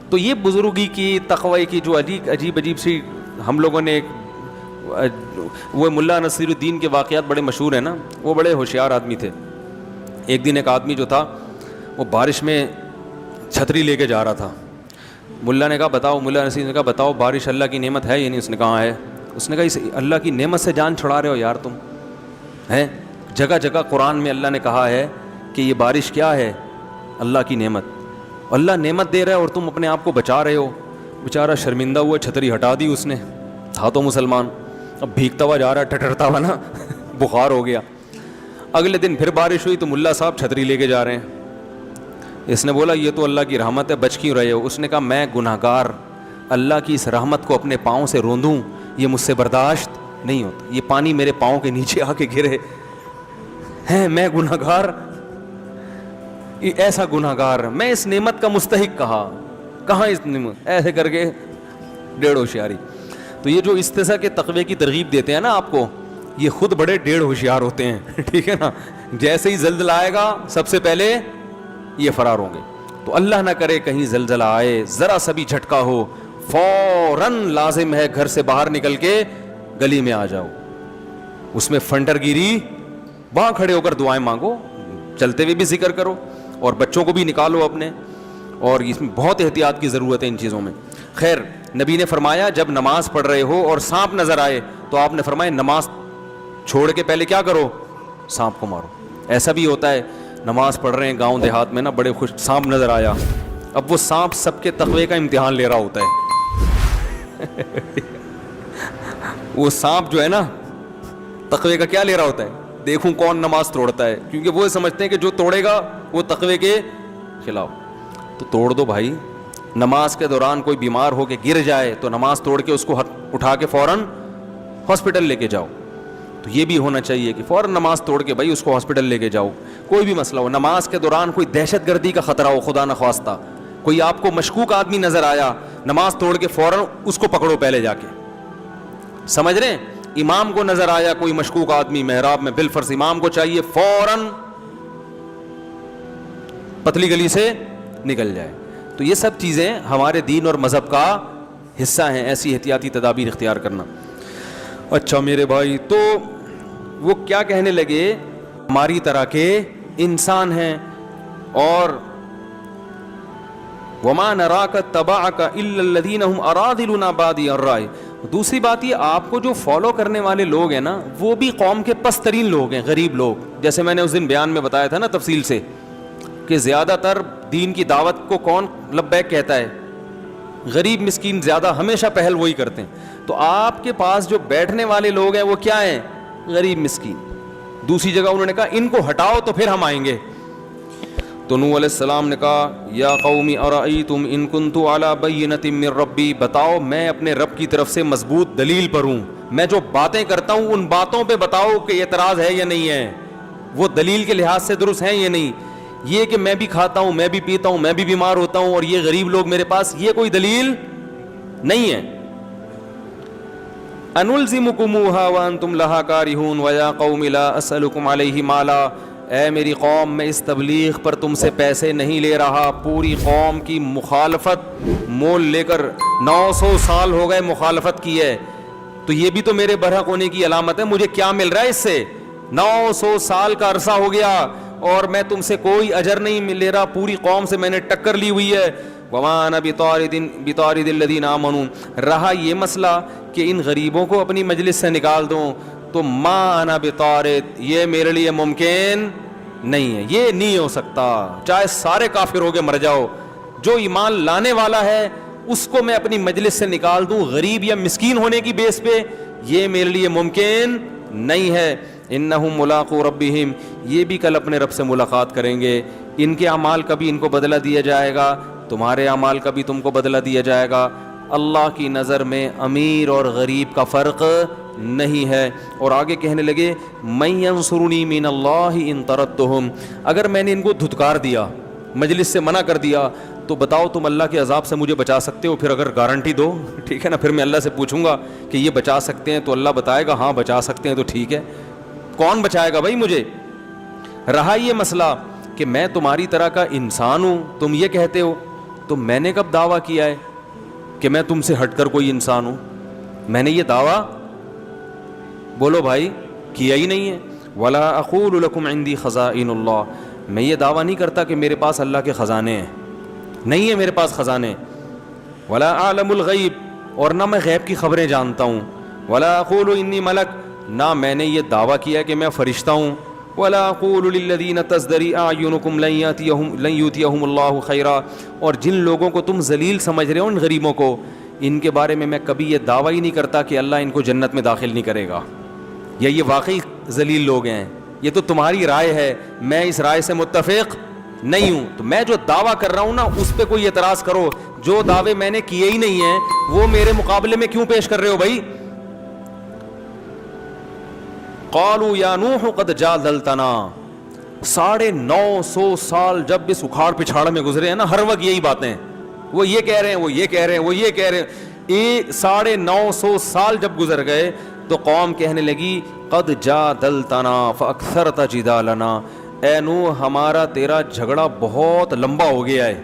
تو یہ بزرگی کی, تقوی کی جو عجیب سی ہم لوگوں نے وہ ملا نصیر الدین کے واقعات بڑے مشہور ہیں نا, وہ بڑے ہوشیار آدمی تھے. ایک دن ایک آدمی جو تھا وہ بارش میں چھتری لے کے جا رہا تھا. ملا نے کہا بتاؤ, ملا نصیر نے کہا بتاؤ بارش اللہ کی نعمت ہے یا نہیں؟ اس نے کہا ہے. اس نے کہا اس اللہ کی نعمت سے جان چھڑا رہے ہو یار تم ہیں. جگہ جگہ قرآن میں اللہ نے کہا ہے کہ یہ بارش کیا ہے؟ اللہ کی نعمت. اللہ نعمت دے رہا ہے اور تم اپنے آپ کو بچا رہے ہو. بیچارہ شرمندہ ہوا, چھتری ہٹا دی اس نے, تھا تو مسلمان, اب بھیگتا ہوا جا رہا ہے, ٹھٹرتا ہوا نا, بخار ہو گیا. اگلے دن پھر بارش ہوئی تو ملا صاحب چھتری لے کے جا رہے ہیں. اس نے بولا یہ تو اللہ کی رحمت ہے, بچ کیوں رہے ہو؟ اس نے کہا میں گناہ گار, اللہ کی اس رحمت کو اپنے پاؤں سے روندوں یہ مجھ سے برداشت نہیں ہوتا. یہ پانی میرے پاؤں کے نیچے آ کے گرے ہیں, میں گناہ گار, ایسا گناہ گار, میں اس نعمت کا مستحق کہاں اس نعمت, ایسے کر کے ڈیڑھ ہوشیاری. تو یہ جو استثاء کے تقوی کی ترغیب دیتے ہیں نا آپ کو, یہ خود بڑے ڈیڑھ ہوشیار ہوتے ہیں, ٹھیک ہے نا. جیسے ہی زلزلہ آئے گا سب سے پہلے یہ فرار ہوں گے. تو اللہ نہ کرے کہیں زلزلہ آئے, ذرا سا بھی جھٹکا ہو, فوراً لازم ہے گھر سے باہر نکل کے گلی میں آ جاؤ. اس میں فنڈر گیری, وہاں کھڑے ہو کر دعائیں مانگو, چلتے ہوئے بھی ذکر کرو, اور بچوں کو بھی نکالو اپنے. اور اس میں بہت احتیاط کی ضرورت ہے ان چیزوں میں. خیر, نبی نے فرمایا جب نماز پڑھ رہے ہو اور سانپ نظر آئے تو آپ نے فرمایا نماز چھوڑ کے پہلے کیا کرو؟ سانپ کو مارو. ایسا بھی ہوتا ہے نماز پڑھ رہے ہیں گاؤں دیہات میں نا, بڑے خوش, سانپ نظر آیا, اب وہ سانپ سب کے تقوی کا امتحان لے رہا ہوتا ہے. وہ سانپ جو ہے نا تقوی کا کیا لے رہا ہوتا ہے, دیکھوں کون نماز توڑتا ہے, کیونکہ وہ سمجھتے ہیں کہ جو توڑے گا وہ تقوی کے خلاف. تو توڑ دو بھائی. نماز کے دوران کوئی بیمار ہو کے گر جائے تو نماز توڑ کے اس کو اٹھا کے فوراً ہاسپٹل لے کے جاؤ. تو یہ بھی ہونا چاہیے کہ فوراً نماز توڑ کے بھائی اس کو ہاسپٹل لے کے جاؤ. کوئی بھی مسئلہ ہو, نماز کے دوران کوئی دہشت گردی کا خطرہ ہو, خدا نخواستہ کوئی آپ کو مشکوک آدمی نظر آیا, نماز توڑ کے فوراً اس کو پکڑو پہلے جا کے. سمجھ رہے ہیں؟ امام کو نظر آیا کوئی مشکوک آدمی محراب میں, بالفرض امام کو چاہیے فوراً پتلی گلی سے نکل جائے. تو یہ سب چیزیں ہمارے دین اور مذہب کا حصہ ہیں, ایسی احتیاطی تدابیر اختیار کرنا. اچھا میرے بھائی, تو وہ کیا کہنے لگے, ہماری طرح کے انسان ہیں, اور وما نراک تبعک الا الذین هم ارادلنا بادی الرائے. دوسری بات یہ, آپ کو جو فالو کرنے والے لوگ ہیں نا وہ بھی قوم کے پست ترین لوگ ہیں, غریب لوگ. جیسے میں نے اس دن بیان میں بتایا تھا نا تفصیل سے کہ زیادہ تر دین کی دعوت کو کون لبیک کہتا ہے؟ غریب مسکین زیادہ ہمیشہ پہل وہی کرتے ہیں. تو آپ کے پاس جو بیٹھنے والے لوگ ہیں وہ کیا ہیں؟ غریب مسکین. دوسری جگہ انہوں نے کہا ان کو ہٹاؤ تو پھر ہم آئیں گے. تو نوح علیہ السلام نے کہا یا قوم ارأیتم ان کنت علی بینۃ من ربی, بتاؤ میں اپنے رب کی طرف سے مضبوط دلیل پر ہوں, میں جو باتیں کرتا ہوں ان باتوں پہ بتاؤ کہ اعتراض ہے یا نہیں ہے, وہ دلیل کے لحاظ سے درست ہیں یا نہیں. یہ کہ میں بھی کھاتا ہوں, میں بھی پیتا ہوں, میں بھی بیمار ہوتا ہوں اور یہ غریب لوگ میرے پاس, یہ کوئی دلیل نہیں ہے. انلزمکموها وانتم لها کارہون ویا قوم لا اسألکم علیہ مالا. اے میری قوم, میں اس تبلیغ پر تم سے پیسے نہیں لے رہا. پوری قوم کی مخالفت مول لے کر 900 سال ہو گئے مخالفت کی ہے, تو یہ بھی تو میرے برحق ہونے کی علامت ہے. مجھے کیا مل رہا ہے اس سے؟ 900 سال کا عرصہ ہو گیا اور میں تم سے کوئی اجر نہیں لے رہا, پوری قوم سے میں نے ٹکر لی ہوئی ہے. وما انا بطارد الذین آمنوا. رہا یہ مسئلہ کہ ان غریبوں کو اپنی مجلس سے نکال دوں, تو ما انا بطارد, یہ میرے لیے ممکن نہیں ہے, یہ نہیں ہو سکتا. چاہے سارے کافر ہو کے مر جاؤ, جو ایمان لانے والا ہے اس کو میں اپنی مجلس سے نکال دوں غریب یا مسکین ہونے کی بیس پہ, یہ میرے لیے ممکن نہیں ہے. انہم ملاقو ربہم, یہ بھی کل اپنے رب سے ملاقات کریں گے. ان کے اعمال کا بھی ان کو بدلہ دیا جائے گا, تمہارے اعمال کا بھی تم کو بدلہ دیا جائے گا. اللہ کی نظر میں امیر اور غریب کا فرق نہیں ہے. اور آگے کہنے لگے من ینصرنی من اللہ ان طردتہم, اگر میں نے ان کو دھتکار دیا, مجلس سے منع کر دیا, تو بتاؤ تم اللہ کے عذاب سے مجھے بچا سکتے ہو؟ پھر اگر گارنٹی دو, ٹھیک ہے نا, پھر میں اللہ سے پوچھوں گا کہ یہ بچا سکتے ہیں, تو اللہ بتائے گا ہاں بچا سکتے ہیں, تو ٹھیک ہے. کون بچائے گا بھائی مجھے؟ رہا یہ مسئلہ کہ میں تمہاری طرح کا انسان ہوں, تم یہ کہتے ہو, تو میں نے کب دعویٰ کیا ہے کہ میں تم سے ہٹ کر کوئی انسان ہوں؟ میں نے یہ دعویٰ, بولو بھائی, کیا ہی نہیں ہے. ولا اقول لکم عندی خزائن اللہ, میں یہ دعویٰ نہیں کرتا کہ میرے پاس اللہ کے خزانے ہیں, نہیں ہے میرے پاس خزانے. ولا اعلم الغیب, اور نہ میں غیب کی خبریں جانتا ہوں. ولا اقول انی ملک, نہ میں نے یہ دعویٰ کیا کہ میں فرشتہ ہوں. ولا اقول للذین تزدری اعینکم لن یؤتیہم اللہ خیرا, اور جن لوگوں کو تم ذلیل سمجھ رہے ہو, ان غریبوں کو, ان کے بارے میں کبھی یہ دعویٰ ہی نہیں کرتا کہ اللہ ان کو جنت میں داخل نہیں کرے گا, یا یہ واقعی ذلیل لوگ ہیں. یہ تو تمہاری رائے ہے, میں اس رائے سے متفق نہیں ہوں. تو میں جو دعویٰ کر رہا ہوں نا, اس پہ کوئی اعتراض کرو. جو دعوے میں نے کیے ہی نہیں ہیں وہ میرے مقابلے میں کیوں پیش کر رہے ہو بھائی؟ قالوا یا نوح قد جادلتنا, 950 سال جب اس اکھاڑ پچھاڑ میں گزرے ہیں نا, ہر وقت یہی باتیں, وہ یہ کہہ رہے ہیں, وہ یہ کہہ رہے ہیں, وہ یہ کہہ رہے ہیں. 950 سال جب گزر گئے تو قوم کہنے لگی قد جادلتنا فاکثرت جدالنا, اے نوح ہمارا تیرا جھگڑا بہت لمبا ہو گیا ہے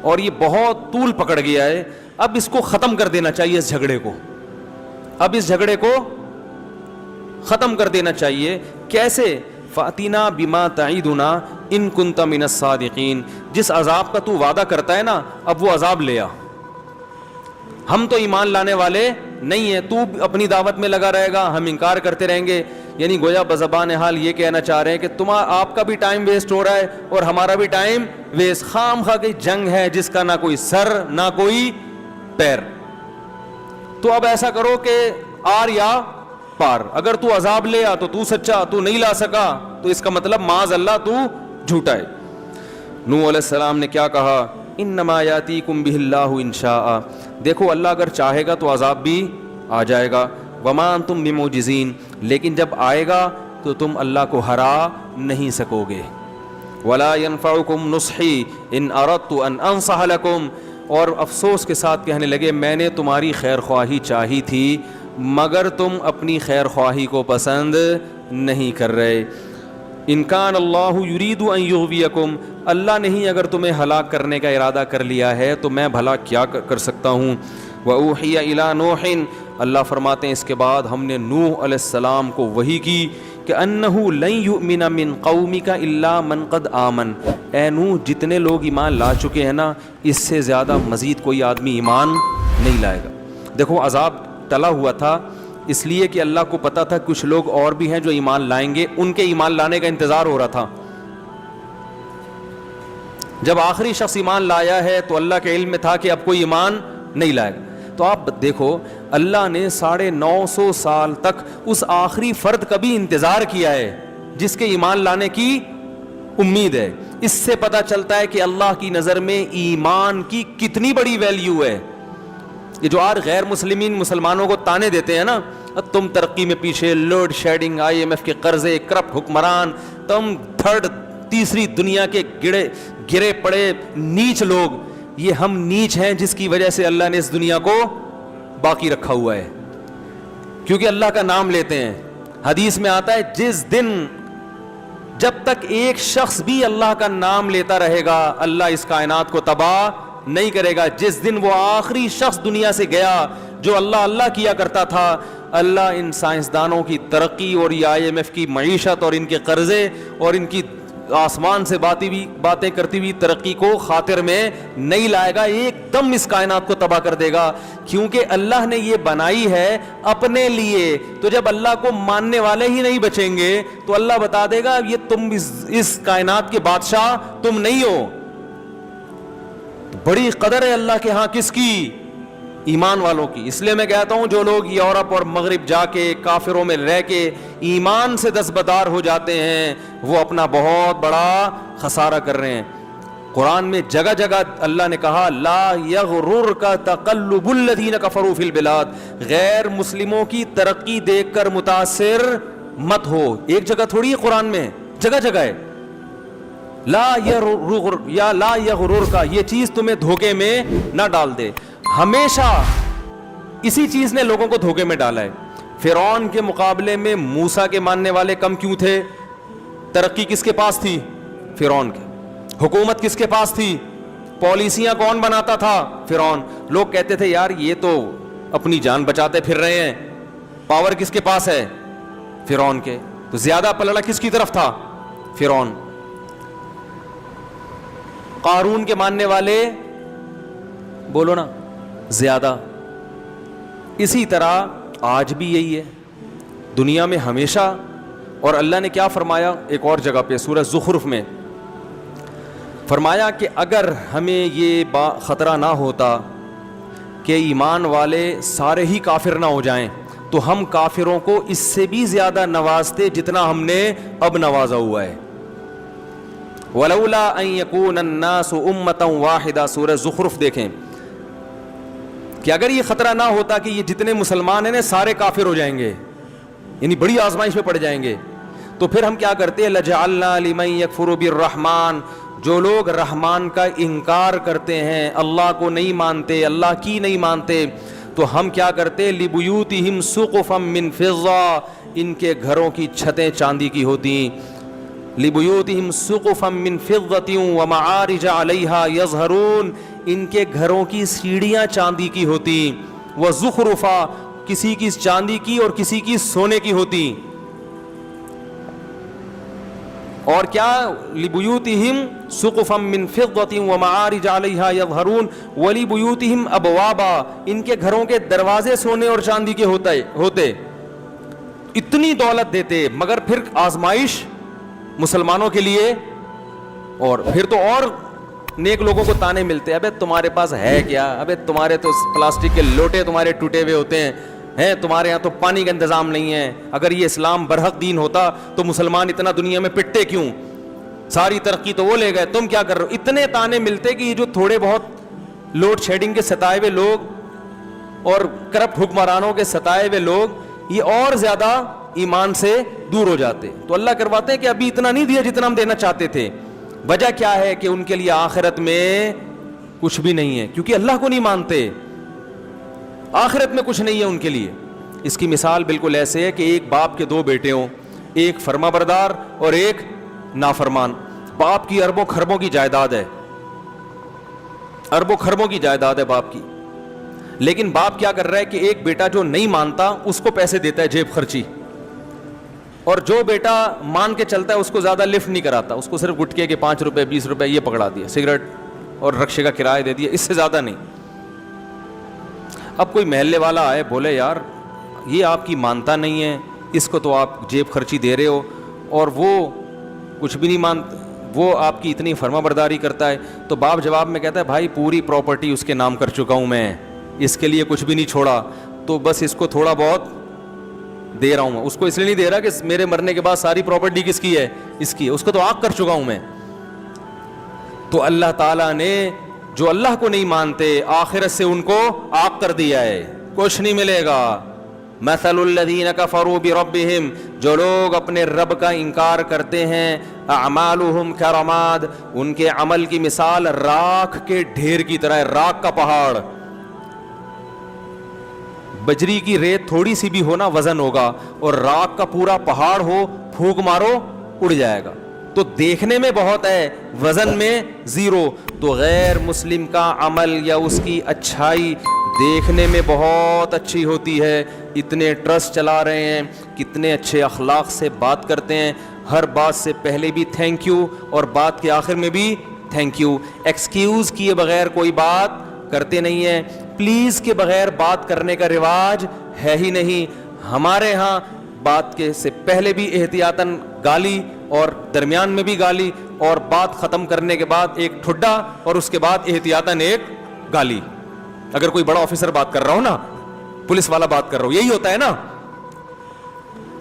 اور یہ بہت طول پکڑ گیا ہے, اب اس کو ختم کر دینا چاہیے, اس جھگڑے کو, اب اس جھگڑے کو ختم کر دینا چاہیے. کیسے؟ فاتنا بما تعیدنا ان کنت من الصادقین, جس عذاب کا تو وعدہ کرتا ہے نا, اب وہ عذاب لے آ. ہم تو ایمان لانے والے نہیں ہیں, تو اپنی دعوت میں لگا رہے گا, ہم انکار کرتے رہیں گے. یعنی گویا بزبان حال یہ کہنا چاہ رہے ہیں کہ آپ کا بھی ٹائم ویسٹ ہو رہا ہے اور ہمارا بھی ٹائم ویسٹ. خام خواہ کی جنگ ہے جس کا نہ کوئی سر نہ کوئی پیر. تو اب ایسا کرو کہ آر یا پار, اگر تو عذاب لے آ تو سچا, تو نہیں لا سکا تو اس کا مطلب معاذ اللہ تو جھوٹا ہے. نوح علیہ السلام نے کیا کہا؟ انما یاتیکم بہ اللہ ان شاء, دیکھو اللہ اگر چاہے گا تو عذاب بھی آ جائے گا. وما انتم بمعجزین, لیکن جب آئے گا تو تم اللہ کو ہرا نہیں سکو گے. ولا ينفعکم نصحی ان اردت ان انصح لکم, اور افسوس کے ساتھ کہنے لگے میں نے تمہاری خیر خواہی چاہی تھی مگر تم اپنی خیر خواہی کو پسند نہیں کر رہے. ان کان اللہ یرید ان یغویکم, اللہ نہیں اگر تمہیں ہلاک کرنے کا ارادہ کر لیا ہے تو میں بھلا کیا کر سکتا ہوں. وأوحی الی نوح, اللہ فرماتے ہیں اس کے بعد ہم نے نوح علیہ السلام کو وحی کی کہ انہ لن یؤمن من قومک الا من قد آمن, اے نوح جتنے لوگ ایمان لا چکے ہیں نا, اس سے زیادہ مزید کوئی آدمی ایمان نہیں لائے گا. دیکھو عذاب ٹلا ہوا تھا اس لیے کہ اللہ کو پتا تھا کچھ لوگ اور بھی ہیں جو ایمان لائیں گے, ان کے ایمان لانے کا انتظار ہو رہا تھا. جب آخری شخص ایمان لایا ہے تو اللہ کے علم میں تھا کہ اب کوئی ایمان نہیں لائے گا. تو آپ دیکھو اللہ نے 950 سال تک اس آخری فرد کا بھی انتظار کیا ہے جس کے ایمان لانے کی امید ہے. اس سے پتہ چلتا ہے کہ اللہ کی نظر میں ایمان کی کتنی بڑی ویلیو ہے. یہ جو آج غیر مسلمانوں کو تانے دیتے ہیں نا, تم ترقی میں پیچھے, لوڈ شیڈنگ, IMF کے قرضے, کرپٹ حکمران, تم تھرڈ تیسری دنیا کے گرے پڑے نیچ لوگ, یہ ہم نیچ ہیں جس کی وجہ سے اللہ نے اس دنیا کو باقی رکھا ہوا ہے, کیونکہ اللہ کا نام لیتے ہیں. حدیث میں آتا ہے جس دن جب تک ایک شخص بھی اللہ کا نام لیتا رہے گا اللہ اس کائنات کو تباہ نہیں کرے گا. جس دن وہ آخری شخص دنیا سے گیا جو اللہ اللہ کیا کرتا تھا, اللہ ان سائنسدانوں کی ترقی اور یہ IMF کی معیشت اور ان کے قرضے اور ان کی آسمان سے باتیں کرتی ہوئی ترقی کو خاطر میں نہیں لائے گا, ایک دم اس کائنات کو تباہ کر دے گا. کیونکہ اللہ نے یہ بنائی ہے اپنے لیے, تو جب اللہ کو ماننے والے ہی نہیں بچیں گے تو اللہ بتا دے گا یہ تم اس کائنات کے بادشاہ تم نہیں ہو. بڑی قدر ہے اللہ کے ہاں کس کی؟ ایمان والوں کی. اس لیے میں کہتا ہوں جو لوگ یورپ اور مغرب جا کے کافروں میں رہ کے ایمان سے دستبردار ہو جاتے ہیں وہ اپنا بہت بڑا خسارہ کر رہے ہیں. قرآن میں جگہ جگہ اللہ نے کہا لا یغررک تقلب الذین کفروا فی البلاد, غیر مسلموں کی ترقی دیکھ کر متاثر مت ہو. ایک جگہ تھوڑی ہے قرآن میں, جگہ جگہ ہے لا یغررک, یہ چیز تمہیں دھوکے میں نہ ڈال دے. ہمیشہ اسی چیز نے لوگوں کو دھوکے میں ڈالا ہے. فرعون کے مقابلے میں موسیٰ کے ماننے والے کم کیوں تھے؟ ترقی کس کے پاس تھی؟ فرعون کی. حکومت کس کے پاس تھی؟ پالیسیاں کون بناتا تھا؟ فرعون. لوگ کہتے تھے یار یہ تو اپنی جان بچاتے پھر رہے ہیں. پاور کس کے پاس ہے؟ فرعون کے. تو زیادہ پلڑا کس کی طرف تھا؟ فرعون. قارون کے ماننے والے بولو نا زیادہ. اسی طرح آج بھی یہی ہے دنیا میں ہمیشہ. اور اللہ نے کیا فرمایا ایک اور جگہ پہ سورہ زخرف میں؟ فرمایا کہ اگر ہمیں یہ خطرہ نہ ہوتا کہ ایمان والے سارے ہی کافر نہ ہو جائیں تو ہم کافروں کو اس سے بھی زیادہ نوازتے جتنا ہم نے اب نوازا ہوا ہے. وَلَوْلَا أَن يَكُونَ النَّاسُ أُمَّةً وَاحِدَةً, سورہ زخرف دیکھیں کہ اگر یہ خطرہ نہ ہوتا کہ یہ جتنے مسلمان ہیں سارے کافر ہو جائیں گے, یعنی بڑی آزمائش میں پڑ جائیں گے, تو پھر ہم کیا کرتے ہیں؟ لَجَعَلْنَا لِمَن يَكْفُرُ بِالرَّحْمَٰنِ, جو لوگ رحمان کا انکار کرتے ہیں, اللہ کو نہیں مانتے, اللہ کی نہیں مانتے, تو ہم کیا کرتے؟ لِبُيُوتِهِمْ سُقُفًا مِّن فِضَّةٍ, ان کے گھروں کی چھتیں چاندی کی ہوتی. لِبُيُوتِهِمْ سُقُفًا مِّن فِضَّةٍ وَمَعَارِجَ عَلَيْهَا يَظْهَرُونَ, ان کے گھروں کی سیڑھیاں چاندی کی ہوتی. وَزُخْرُفًا, کسی کی چاندی کی اور کسی کی سونے کی ہوتی. اور کیا؟ لِبُيُوتِهِمْ سُقُفًا مِّن فِضَّةٍ وَمَعَارِجَ عَلَيْهَا يَظْهَرُونَ وَلِبُيُوتِهِمْ أَبْوَابًا, ان کے گھروں کے دروازے سونے اور چاندی کے ہوتے. اتنی دولت دیتے مگر پھر آزمائش مسلمانوں کے لیے, اور پھر تو اور نیک لوگوں کو تانے ملتے, ابے تمہارے پاس ہے کیا, ابے تمہارے تو پلاسٹک کے لوٹے تمہارے ٹوٹے ہوئے ہوتے ہیں, تمہارے یہاں تو پانی کا انتظام نہیں ہے. اگر یہ اسلام برحق دین ہوتا تو مسلمان اتنا دنیا میں پٹتے کیوں؟ ساری ترقی تو وہ لے گئے, تم کیا کر رہے ہو؟ اتنے تانے ملتے کہ یہ جو تھوڑے بہت لوڈ شیڈنگ کے ستائے ہوئے لوگ اور کرپٹ حکمرانوں کے ستائے ہوئے لوگ یہ اور زیادہ ایمان سے دور ہو جاتے. تو اللہ کرواتے ہیں کہ ابھی اتنا نہیں دیا جتنا ہم دینا چاہتے تھے. وجہ کیا ہے؟ کہ ان کے لیے آخرت میں کچھ بھی نہیں ہے, کیونکہ اللہ کو نہیں مانتے. آخرت میں کچھ نہیں ہے ان کے لیے. اس کی مثال بالکل ایسے ہے کہ ایک باپ کے دو بیٹے ہوں, ایک فرما بردار اور ایک نافرمان. باپ کی اربوں خربوں کی جائیداد ہے, اربوں خربوں کی جائیداد ہے باپ کی, لیکن باپ کیا کر رہا ہے کہ ایک بیٹا جو نہیں مانتا اس کو پیسے دیتا ہے جیب خرچی, اور جو بیٹا مان کے چلتا ہے اس کو زیادہ لفٹ نہیں کراتا, اس کو صرف گٹکے کے 5 روپے 20 روپے یہ پکڑا دیا, سگریٹ اور رکشے کا کرایہ دے دیا, اس سے زیادہ نہیں. اب کوئی محلے والا آئے بولے یار یہ آپ کی مانتا نہیں ہے, اس کو تو آپ جیب خرچی دے رہے ہو اور وہ کچھ بھی نہیں مانتا, وہ آپ کی اتنی فرما برداری کرتا ہے. تو باپ جواب میں کہتا ہے بھائی پوری پراپرٹی اس کے نام کر چکا ہوں میں, اس کے لیے کچھ بھی نہیں چھوڑا, تو بس اس کو تھوڑا بہت دے رہا ہوں. اس کو اس لیے نہیں دے رہا کہ میرے مرنے کے بعد ساری پراپرٹی کس کی ہے؟ اس کی ہے, اس کو تو آگ کر چکا ہوں میں. تو اللہ تعالیٰ نے جو اللہ کو نہیں مانتے آخرت سے ان کو آگ کر دیا ہے, کچھ نہیں ملے گا. مثل الذین کفروا بربہم, جو لوگ اپنے رب کا انکار کرتے ہیں, اعمالہم کرماد, ان کے عمل کی مثال راکھ کے ڈھیر کی طرح ہے, راکھ کا پہاڑ. بجری کی ریت تھوڑی سی بھی ہونا وزن ہوگا, اور راکھ کا پورا پہاڑ ہو پھونک مارو اڑ جائے گا. تو دیکھنے میں بہت ہے, وزن میں زیرو. تو غیر مسلم کا عمل یا اس کی اچھائی دیکھنے میں بہت اچھی ہوتی ہے, اتنے ٹرسٹ چلا رہے ہیں, کتنے اچھے اخلاق سے بات کرتے ہیں, ہر بات سے پہلے بھی تھینک یو اور بات کے آخر میں بھی تھینک یو, ایکسکیوز کیے بغیر کوئی بات کرتے نہیں ہیں, پلیز کے بغیر بات کرنے کا رواج ہے ہی نہیں. ہمارے ہاں بات کے سے پہلے بھی احتیاطاً گالی اور درمیان میں بھی گالی, اور بات ختم کرنے کے بعد ایک ٹھڈا اور اس کے بعد احتیاطاً ایک گالی. اگر کوئی بڑا آفیسر بات کر رہا ہو نا, پولیس والا بات کر رہا ہو, یہی ہوتا ہے نا.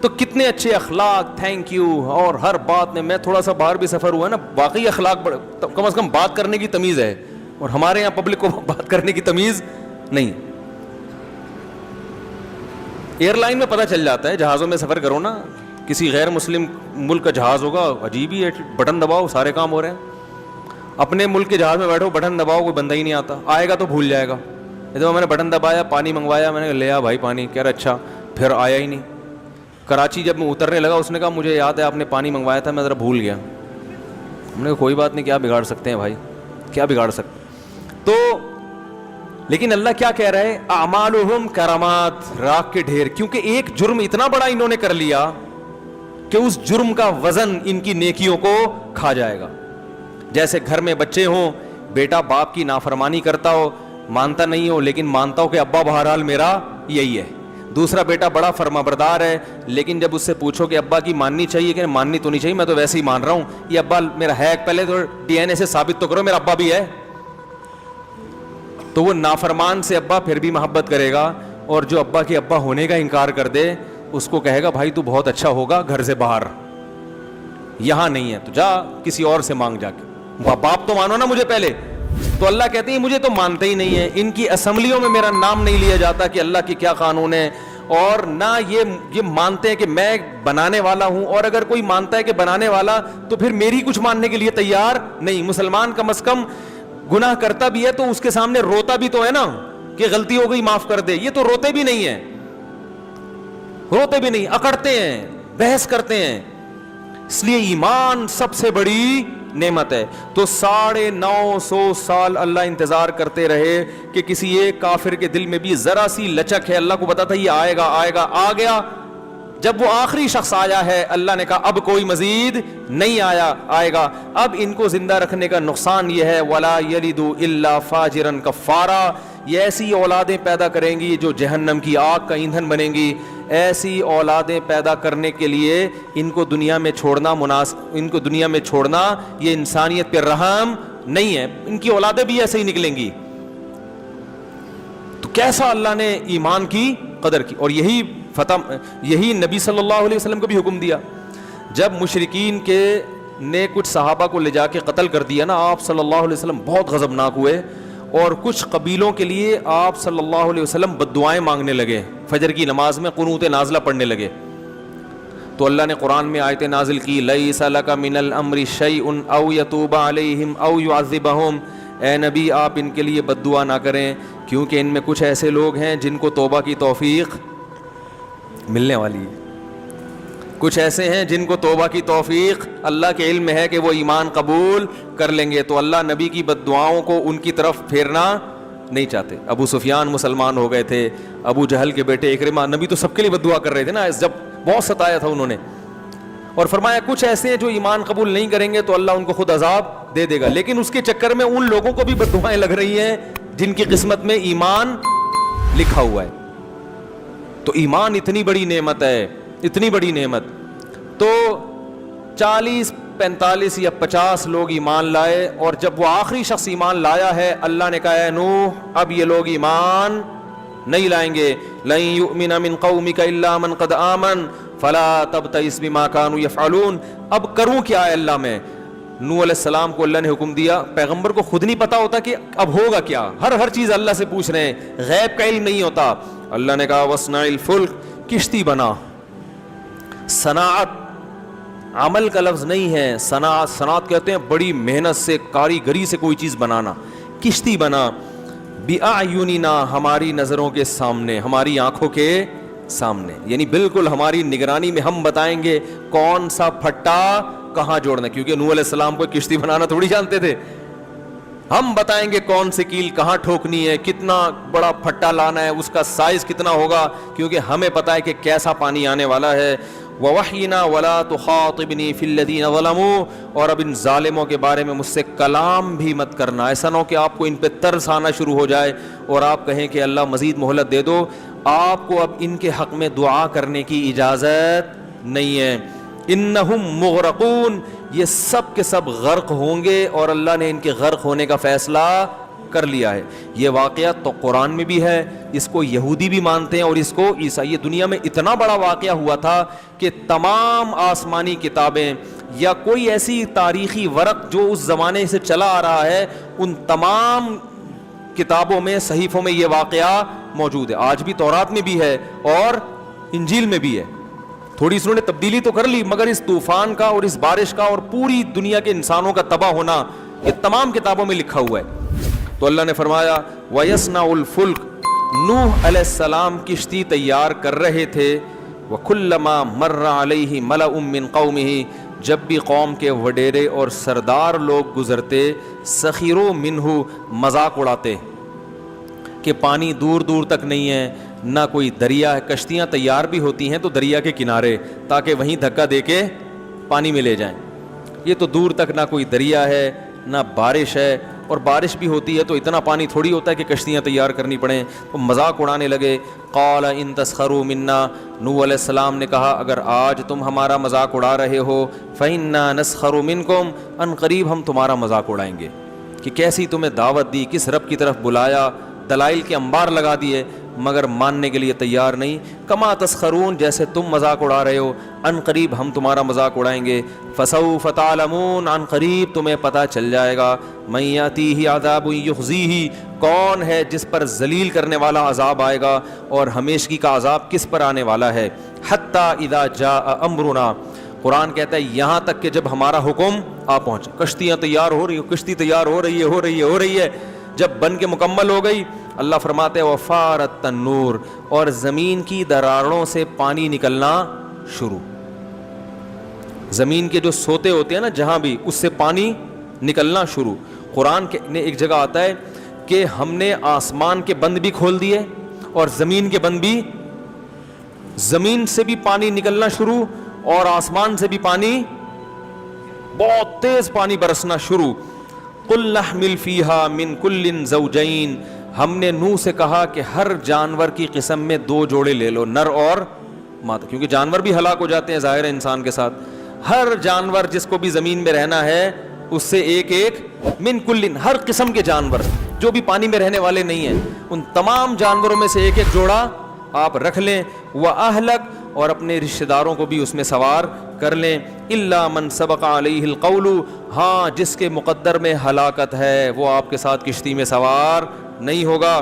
تو کتنے اچھے اخلاق, تھینک یو, اور ہر بات میں تھوڑا سا باہر بھی سفر ہوا ہے نا, واقعی اخلاق کم از کم بات کرنے کی تمیز ہے, اور ہمارے یہاں پبلک کو بات کرنے کی تمیز نہیں. ایئر لائن میں پتہ چل جاتا ہے, جہازوں میں سفر کرو نا, کسی غیر مسلم ملک کا جہاز ہوگا, عجیب ہی ہے, بٹن دباؤ سارے کام ہو رہے ہیں. اپنے ملک کے جہاز میں بیٹھو, بٹن دباؤ, کوئی بندہ ہی نہیں آتا, آئے گا تو بھول جائے گا. ادھر میں نے بٹن دبایا, پانی منگوایا, میں نے لیا بھائی پانی, کہہ رہا اچھا, پھر آیا ہی نہیں. کراچی جب میں اترنے لگا, اس نے کہا مجھے یاد ہے آپ نے پانی منگوایا تھا, میں ذرا بھول گیا. ہم نے کہا کوئی بات نہیں, کیا بگاڑ سکتے ہیں بھائی, کیا بگاڑ سکتے. تو لیکن اللہ کیا کہہ رہا ہے, اعمالہم کرامات, راکھ کے ڈھیر, کیونکہ ایک جرم اتنا بڑا انہوں نے کر لیا کہ اس جرم کا وزن ان کی نیکیوں کو کھا جائے گا. جیسے گھر میں بچے ہوں, بیٹا باپ کی نافرمانی کرتا ہو, مانتا نہیں ہو, لیکن مانتا ہو کہ ابا بہرحال میرا یہی ہے. دوسرا بیٹا بڑا فرما بردار ہے, لیکن جب اس سے پوچھو کہ ابا کی ماننی چاہیے کہ ماننی تو نہیں چاہیے, میں تو ویسے ہی مان رہا ہوں, یہ ابا میرا ہے, پہلے تو ڈی این اے سے ثابت تو کرو میرا ابا بھی ہے. تو وہ نافرمان سے ابا پھر بھی محبت کرے گا, اور جو ابا کے ابا ہونے کا انکار کر دے اس کو کہے گا بھائی تو بہت اچھا ہوگا گھر سے باہر, یہاں نہیں ہے تو جا کسی اور سے مانگ جا کے, باپ تو مانو نا مجھے پہلے. تو اللہ کہتے ہیں مجھے تو مانتے ہی نہیں ہے, ان کی اسمبلیوں میں میرا نام نہیں لیا جاتا کہ اللہ کی کیا قانون ہے, اور نہ یہ مانتے ہیں کہ میں بنانے والا ہوں, اور اگر کوئی مانتا ہے کہ بنانے والا تو پھر میری کچھ ماننے کے لیے تیار نہیں. مسلمان کم از کم گناہ کرتا بھی ہے تو اس کے سامنے روتا بھی تو ہے نا کہ غلطی ہو گئی معاف کر دے, یہ تو روتے بھی نہیں ہیں, روتے بھی نہیں, اکڑتے ہیں, بحث کرتے ہیں. اس لیے ایمان سب سے بڑی نعمت ہے. تو 950 سال اللہ انتظار کرتے رہے کہ کسی ایک کافر کے دل میں بھی ذرا سی لچک ہے, اللہ کو پتا تھا یہ آئے گا, آئے گا, آ گیا. جب وہ آخری شخص آیا ہے, اللہ نے کہا اب کوئی مزید نہیں آئے گا. اب ان کو زندہ رکھنے کا نقصان یہ ہے, ولا یلدوا الا فاجرا کفارا, یہ ایسی اولادیں پیدا کریں گی جو جہنم کی آگ کا ایندھن بنیں گی. ایسی اولادیں پیدا کرنے کے لیے ان کو دنیا میں چھوڑنا یہ انسانیت پہ رحم نہیں ہے. ان کی اولادیں بھی ایسے ہی نکلیں گی. تو کیسا اللہ نے ایمان کی قدر کی, اور یہی نبی صلی اللہ علیہ وسلم کو بھی حکم دیا. جب مشرکین نے کچھ صحابہ کو لے جا کے قتل کر دیا نا, آپ صلی اللہ علیہ وسلم بہت غضبناک ہوئے, اور کچھ قبیلوں کے لیے آپ صلی اللہ علیہ وسلم بد دعائیں مانگنے لگے, فجر کی نماز میں قنوت نازلہ پڑھنے لگے. تو اللہ نے قرآن میں آیت نازل کی, لیس لک من الامر شیء او یتوب علیہم او یعذبہم, اے نبی آپ ان کے لیے بد دعا نہ کریں, کیونکہ ان میں کچھ ایسے لوگ ہیں جن کو توبہ کی توفیق ملنے والی ہے. کچھ ایسے ہیں جن کو توبہ کی توفیق اللہ کے علم میں ہے کہ وہ ایمان قبول کر لیں گے. تو اللہ نبی کی بد دعاؤں کو ان کی طرف پھیرنا نہیں چاہتے. ابو سفیان مسلمان ہو گئے تھے, ابو جہل کے بیٹے اکرمہ, نبی تو سب کے لیے بد دعا کر رہے تھے نا, جب بہت ستایا تھا انہوں نے, اور فرمایا کچھ ایسے ہیں جو ایمان قبول نہیں کریں گے تو اللہ ان کو خود عذاب دے دے گا. لیکن اس کے چکر میں ان لوگوں کو بھی بد دعائیں لگ رہی ہیں جن کی قسمت میں ایمان لکھا ہوا ہے. تو ایمان اتنی بڑی نعمت ہے, اتنی بڑی نعمت. تو 40 45 یا 50 لوگ ایمان لائے, اور جب وہ آخری شخص ایمان لایا ہے, اللہ نے کہا اے نوح اب یہ لوگ ایمان نہیں لائیں گے. لن یؤمن من قومک الا من قد آمن فلا تبتئس بما كانوا يفعلون. اب کروں کیا ہے اللہ میں؟ نوح علیہ السلام کو اللہ نے حکم دیا, پیغمبر کو خود نہیں پتا ہوتا کہ اب ہوگا کیا, ہر چیز اللہ سے پوچھ رہے ہیں, غیب کا علم نہیں ہوتا. اللہ نے کہا وصنع الفلک, کشتی بنا. صناعت عمل کا لفظ نہیں ہے, صنعت کہتے ہیں بڑی محنت سے, کاریگری سے کوئی چیز بنانا. کشتی بنا, بِأَعْيُنِنَا, ہماری نظروں کے سامنے, ہماری آنکھوں کے سامنے, یعنی بالکل ہماری نگرانی میں ہم بتائیں گے کون سا پھٹا کہاں جوڑنا, کیونکہ نوح علیہ السلام کو کشتی بنانا تھوڑی جانتے تھے. ہم بتائیں گے کون سی کیل کہاں ٹھوکنی ہے, کتنا بڑا پھٹا لانا ہے, اس کا سائز کتنا ہوگا, کیونکہ ہمیں پتہ ہے کہ کیسا پانی آنے والا ہے. وَوَحْيِنَا وَلَا تُخَاطِبْنِي فِي الَّذِينَ ظَلَمُوا, اور اب ان ظالموں کے بارے میں مجھ سے کلام بھی مت کرنا. ایسا نہ ہو کہ آپ کو ان پہ ترس آنا شروع ہو جائے اور آپ کہیں کہ اللہ مزید مہلت دے دو. آپ کو اب ان کے حق میں دعا کرنے کی اجازت نہیں ہے. انہم مغرقون, یہ سب کے سب غرق ہوں گے, اور اللہ نے ان کے غرق ہونے کا فیصلہ کر لیا ہے. یہ واقعہ تو قرآن میں بھی ہے, اس کو یہودی بھی مانتے ہیں اور اس کو عیسائی. دنیا میں اتنا بڑا واقعہ ہوا تھا کہ تمام آسمانی کتابیں یا کوئی ایسی تاریخی ورق جو اس زمانے سے چلا آ رہا ہے, ان تمام کتابوں میں, صحیفوں میں یہ واقعہ موجود ہے. آج بھی تورات میں بھی ہے اور انجیل میں بھی ہے. تھوڑی سی انہوں نے تبدیلی تو کر لی, مگر اس طوفان کا اور اس بارش کا اور پوری دنیا کے انسانوں کا تباہ ہونا یہ تمام کتابوں میں لکھا ہوا ہے. تو اللہ نے فرمایا وَيَصْنَعُ الْفُلْكَ, نوح علیہ السلام کشتی تیار کر رہے تھے. وَكُلَّمَا مَرَّ عَلَيْهِ مَلَأٌ مِّن قَوْمِهِ, جب بھی قوم کے وڈیرے اور سردار لوگ گزرتے, سخروا منہ, مذاق اڑاتے کہ پانی دور دور تک نہیں ہے, نہ کوئی دریا ہے. کشتیاں تیار بھی ہوتی ہیں تو دریا کے کنارے, تاکہ وہیں دھکا دے کے پانی میں لے جائیں. یہ تو دور تک نہ کوئی دریا ہے نہ بارش ہے, اور بارش بھی ہوتی ہے تو اتنا پانی تھوڑی ہوتا ہے کہ کشتیاں تیار کرنی پڑیں. تو مذاق اڑانے لگے. قال ان تسخروا منا, نوح علیہ السلام نے کہا اگر آج تم ہمارا مذاق اڑا رہے ہو, فإنا نسخر منکم, ان قریب ہم تمہارا مذاق اڑائیں گے. کہ کیسی تمہیں دعوت دی, کس رب کی طرف بلایا, دلائل کے انبار لگا دیے, مگر ماننے کے لیے تیار نہیں. کما تسخرون, جیسے تم مذاق اڑا رہے ہو, ان قریب ہم تمہارا مذاق اڑائیں گے. فسوف تعلمون, ان قریب تمہیں پتہ چل جائے گا. من یاتیہ عذاب یخزیہ, کون ہے جس پر ذلیل کرنے والا عذاب آئے گا, اور ہمیشگی کا عذاب کس پر آنے والا ہے. حتی اذا جاء امرنا, قرآن کہتا ہے یہاں تک کہ جب ہمارا حکم آ پہنچے. کشتیاں تیار ہو رہی ہو, کشتی تیار ہو رہی ہے, جب بن کے مکمل ہو گئی, اللہ فرماتے ہیں وفارت النور, اور زمین کی دراڑوں سے پانی نکلنا شروع. زمین کے جو سوتے ہوتے ہیں نا جہاں بھی, اس سے پانی نکلنا شروع. قرآن نے ایک جگہ آتا ہے کہ ہم نے آسمان کے بند بھی کھول دیے اور زمین کے بند بھی. زمین سے بھی پانی نکلنا شروع اور آسمان سے بھی پانی, بہت تیز پانی برسنا شروع. قُلْ نَحْمِلْ فِيهَا مِنْ كُلٍّ زَوْجَيْنِ, ہم نے نوح سے کہا کہ ہر جانور کی قسم میں 2 جوڑے لے لو, نر اور مادہ, کیونکہ جانور بھی ہلاک ہو جاتے ہیں ظاہر ہے انسان کے ساتھ. ہر جانور جس کو بھی زمین میں رہنا ہے اس سے ایک من کلٍ, ہر قسم کے جانور جو بھی پانی میں رہنے والے نہیں ہیں, ان تمام جانوروں میں سے ایک جوڑا آپ رکھ لیں. وَأَهْلَكَ, اور اپنے رشتہ داروں کو بھی اس میں سوار کر لیں. إِلَّا مَنْ سَبَقَ عَلَيْهِ الْقَوْلُ, ہاں جس کے مقدر میں ہلاکت ہے وہ آپ کے ساتھ کشتی میں سوار نہیں ہوگا.